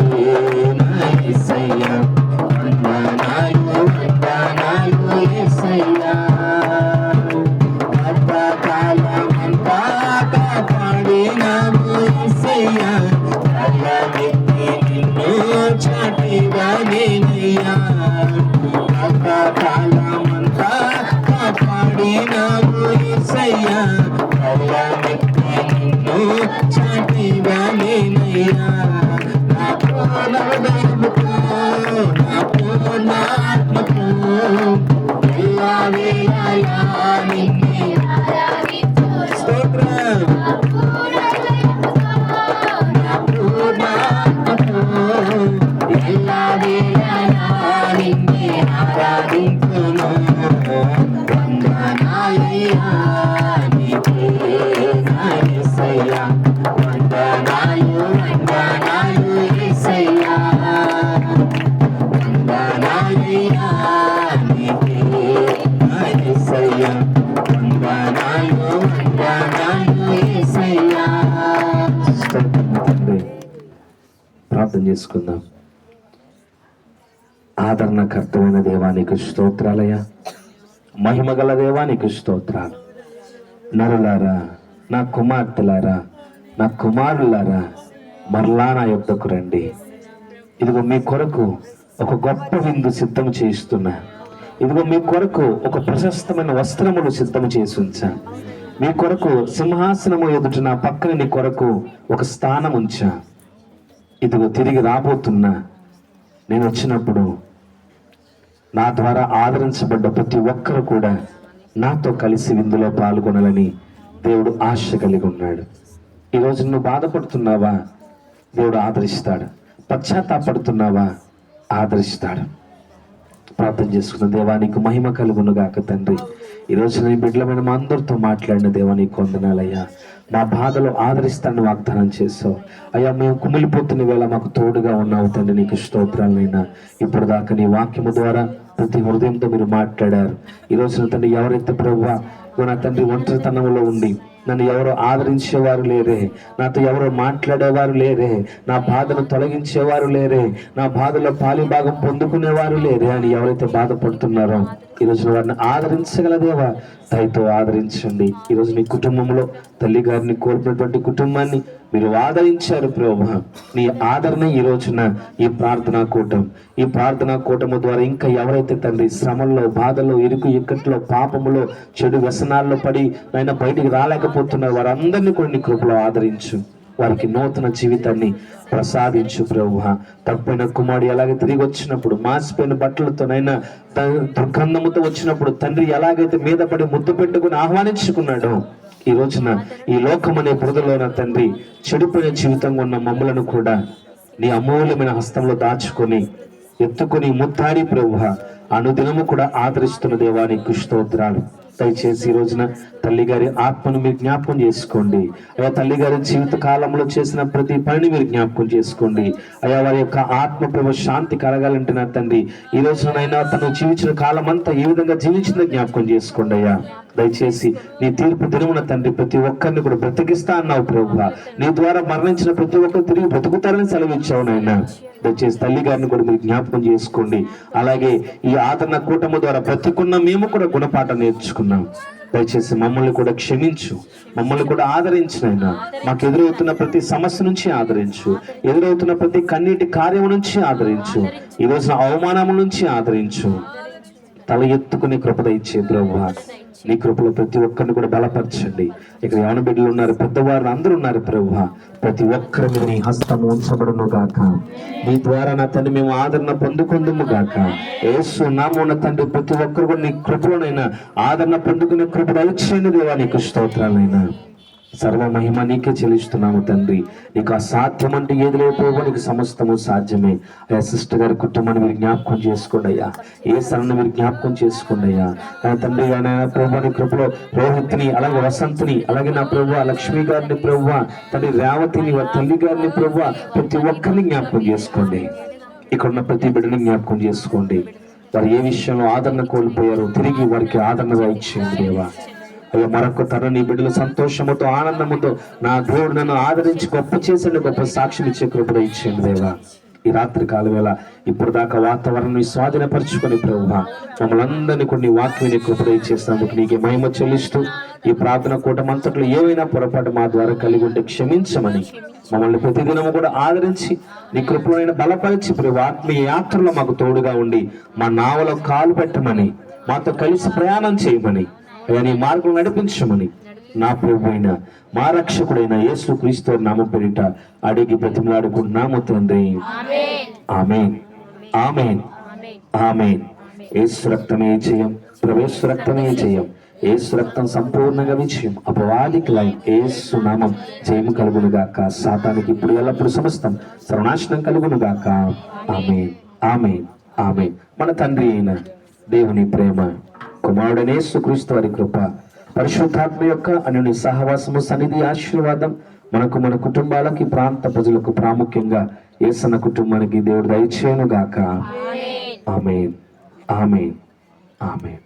నా యేసయ్యా, వందనాలు వందనాలు యేసయ్యా. కాలమంతా కాపాడినావు యేసయ్యా, కళ్ళమెత్తి నిన్ను చాటిగా నేనయ్యా. కాలమంతా కాపాడినావు యేసయ్యా, కళ్ళమెత్తి నిన్ను చాటిగా నేనయ్యా. నా పూర్ణ హృదయముతో నా పూర్ణాత్మతో ఎల్లా వేళలా నిన్నే స్తోత్రం. నా పూర్ణాత్మతో ఎల్లా వేళలా నిన్నే ఆరాధించును. వందనాలయ్యా నీకే నా యేసయ్యా, వందనాలు వందనాలు యేసయ్యా. వందనాలయ్యా నీకే నా యేసయ్యా, వందనాలు వందనాలు యేసయ్యా. ప్రార్థన చేసుకుందాం. ఆదరణకర్తమైన దేవానికి స్తోత్రాలయ్యా, మహిమగల దేవానికి స్తోత్రాలు. నరులారా, నా కుమార్తెలారా, నా కుమారులారా, మరలా నా యొద్దకు రండి. ఇదిగో మీ కొరకు ఒక గొప్ప విందు సిద్ధం చేస్తున్నా. ఇదిగో మీ కొరకు ఒక ప్రశస్తమైన వస్త్రములు సిద్ధం చేసి ఉంచా. మీ కొరకు సింహాసనము ఎదుట నా పక్కన నీ కొరకు ఒక స్థానం ఉంచా. ఇదిగో తిరిగి రాబోతున్నా. నేను వచ్చినప్పుడు నా ద్వారా ఆదరించబడ్డ ప్రతి ఒక్కరు కూడా నాతో కలిసి విందులో పాల్గొనాలని దేవుడు ఆశ కలిగి ఉన్నాడు. ఈరోజు నువ్వు బాధపడుతున్నావా? దేవుడు ఆదరిస్తాడు. పశ్చాత్తాపడుతున్నావా? ఆదరిస్తాడు. ప్రార్థన చేసుకున్న దేవానికి మహిమ కలుగును గాక తండ్రి. ఈరోజు నీ బిడ్డలమైన మా అందరితో మాట్లాడిన దేవానికి వందనాలయ్యా. మా బాధలో ఆదరిస్తానని వాగ్దానం చేసావు అయ్యా. మేము కుమిలిపోతున్న వేళ మాకు తోడుగా ఉన్నావు తండ్రి. నీకు స్తోత్రాలైనా ఇప్పుడు దాకా నీ వాక్యము ద్వారా ప్రతి హృదయంతో మీరు మాట్లాడారు. ఈరోజు తండ్రి ఎవరైతే ప్రభువా నా తండ్రి ఒంటరితనంలో ఉండి నన్ను ఎవరో ఆదరించేవారు లేరే, నాతో ఎవరో మాట్లాడేవారు లేరే, నా బాధను తొలగించేవారు లేరే, నా బాధలో పాలిభాగం పొందుకునేవారు లేరే అని ఎవరైతే బాధపడుతున్నారో ఈరోజు వారిని ఆదరించగలదేవా దయతో ఆదరించండి. ఈరోజు మీ కుటుంబంలో తల్లి గారిని కోల్పోయినటువంటి కుటుంబాన్ని మీరు ఆదరించారు ప్రభువా. నీ ఆదరణ ఈ రోజున ఈ ప్రార్థనా కూటము ద్వారా ఇంకా ఎవరైతే తండ్రి శ్రమల్లో, బాధల్లో, ఇరుకు ఇక్కట్లో, పాపములో, చెడు వ్యసనాల్లో పడి ఆయన బయటికి రాలేకపోతున్నారు వారందరినీ కూడా నీ కృపలో ఆదరించు. వారికి నూతన జీవితాన్ని ప్రసాదించు ప్రభువా. తప్పైన కుమారుడు ఎలాగ తిరిగి వచ్చినప్పుడు మాసిపోయిన బట్టలతోనైనా దుర్గంధముతో వచ్చినప్పుడు తండ్రి ఎలాగైతే మీద పడి ముద్దు పెట్టుకుని ఆహ్వానించుకున్నాడో ఈ రోజున ఈ లోకం అనే బురదలోన తండ్రి చెడిపోయిన జీవితంగా ఉన్న మమ్మలను కూడా నీ అమూల్యమైన హస్తంలో దాచుకొని ఎత్తుకొని ముత్తాడి ప్రభువా అనుదినము కూడా ఆదరిస్తున్న దేవానికి స్తోత్రాలు. దయచేసి ఈ రోజున తల్లిగారి ఆత్మను మీరు జ్ఞాపకం చేసుకోండి అయ్యా. తల్లిగారి జీవిత కాలంలో చేసిన ప్రతి పనిని మీరు జ్ఞాపకం చేసుకోండి అయ్యా. వారి యొక్క ఆత్మ ప్రభు శాంతి కలగాలంటే నా తండ్రి ఈ రోజునైనా తను జీవించిన కాలం అంతా ఏ విధంగా జీవించిందో జ్ఞాపకం చేసుకోండి అయ్యా. దయచేసి నీ తీర్పు దినమున తండ్రి ప్రతి ఒక్కరిని కూడా బ్రతికిస్తా అన్నావు ప్రభువా. నీ ద్వారా మరణించిన ప్రతి ఒక్కరు తిరిగి బ్రతుకుతారని సెలవిచ్చావు నాయన. దయచేసి తల్లి గారిని కూడా మీరు జ్ఞాపకం చేసుకోండి. అలాగే ఈ ఆదరణ కూటము ద్వారా బ్రతికున్న మేము కూడా గుణపాఠం నేర్చుకున్నాం. దయచేసి మమ్మల్ని కూడా క్షమించు, మమ్మల్ని కూడా ఆదరించినైనా. మాకు ఎదురవుతున్న ప్రతి సమస్య నుంచి ఆదరించు, ఎదురవుతున్న ప్రతి కన్నీటి కార్యం నుంచి ఆదరించు, ఈ రోజున అవమానముల నుంచి ఆదరించు. తల ఎత్తుకునే కృపద ఇచ్చే ప్రభువా, నీ కృపలో ప్రతి ఒక్కరిని కూడా బలపరచండి. ఇక్కడ యవన బిడ్డలు ఉన్నారు, పెద్దవారు అందరూ ఉన్నారు ప్రభువా, ప్రతి ఒక్కరి మీద నీ హస్తము ఉంచబడును గాక. నీ ద్వారా నా తండ్రి మేము ఆదరణ పొందుకుందుము గాక. యేసు నామమున తండ్రి ప్రతి ఒక్కరు కూడా నీ కృపలోనైనా ఆదరణ పొందుకునే కృప దయచేయండి దేవా. నీకు స్తోత్రాలైనా సర్వ మహిమ నీకే చెల్లిస్తున్నాము తండ్రి. నీకు అసాధ్యం అంటే ఏది లేకపోవా, నీకు సమస్తము సాధ్యమే. అయ్యా సిస్టర్ గారి కుటుంబాన్ని మీరు జ్ఞాపకం చేసుకోండి అయ్యా, ఏ సరణ మీరు జ్ఞాపకం చేసుకోండి అయ్యా. తండ్రి నా ప్రభు నీ కృపలో రోహిత్ని, అలాగే వసంత్ని, అలాగే నా ప్రభు లక్ష్మి గారిని ప్రభు, తండ్రి రేవతిని, వారి తల్లి గారిని ప్రభు, ప్రతి ఒక్కరిని జ్ఞాపకం చేసుకోండి. ఇక్కడ ఉన్న ప్రతి బిడ్డని జ్ఞాపకం చేసుకోండి. వారు ఏ విషయంలో ఆదరణ కోల్పోయారో తిరిగి వారికి ఆదరణగా ఇచ్చేయండి దేవా. అయ్యా మరొక తన నీ బిడ్డలు సంతోషముతో ఆనందముతో నా దేవుడు నన్ను ఆదరించి గొప్ప చేసండి, గొప్ప సాక్ష్యం ఇచ్చే కృప ఇచ్చేయండి దేవా. ఈ రాత్రి కాల వేళ ఇప్పుడు దాకా వాతావరణాన్ని స్వాధీనపరచుకొని ప్రభువా మమ్మల్ని అందరినీ కొన్ని వాక్యాన్ని కృప ఇచ్చేసినందుకు నీకే మహిమ చెల్లిస్తూ, ఈ ప్రార్థన కూటమంతట్లో ఏవైనా పొరపాటు మా ద్వారా కలిగి ఉంటే క్షమించమని, మమ్మల్ని ప్రతిదినము కూడా ఆదరించి నీ కృపలో బలపరిచి ప్రభు ఆత్మీయ యాత్రలో మాకు తోడుగా ఉండి మా నావలో కాలు పెట్టమని, మాతో కలిసి ప్రయాణం చేయమని, నీ మార్గం నడిపించమని నా ప్రభు అయిన మా రక్షకుడైన యేసు క్రీస్తు నామం పేరిట అడిగి బ్రతిమలాడుకుంటున్నాము తండ్రి. ఆమేన్, ఆమేన్, ఆమేన్. యేసు రక్తమే జయం, యేసు రక్తమే జయం, యేసు రక్తం సంపూర్ణంగా విజయం. అపవాదికి లయం యేసు నామం జయము కలుగును గాక. సాతానికి ఇప్పుడు ఎల్లప్పుడు సమస్తం సర్వనాశనం కలుగును గాక. ఆమేన్, ఆమేన్, ఆమేన్. మన తండ్రి అయిన దేవుని ప్రేమ, కుమారుడైన యేసుక్రీస్తు వారి కృప, పరిశుద్ధాత్మ యొక్క అన్యోన్య సహవాసము, సన్నిధి, ఆశీర్వాదం మనకు, మన కుటుంబాలకి, ప్రాంత ప్రజలకు, ప్రాముఖ్యంగా యేసన్న కుటుంబానికి దేవుడు దయచేయును గాక. ఆమేన్, ఆమేన్, ఆమేన్.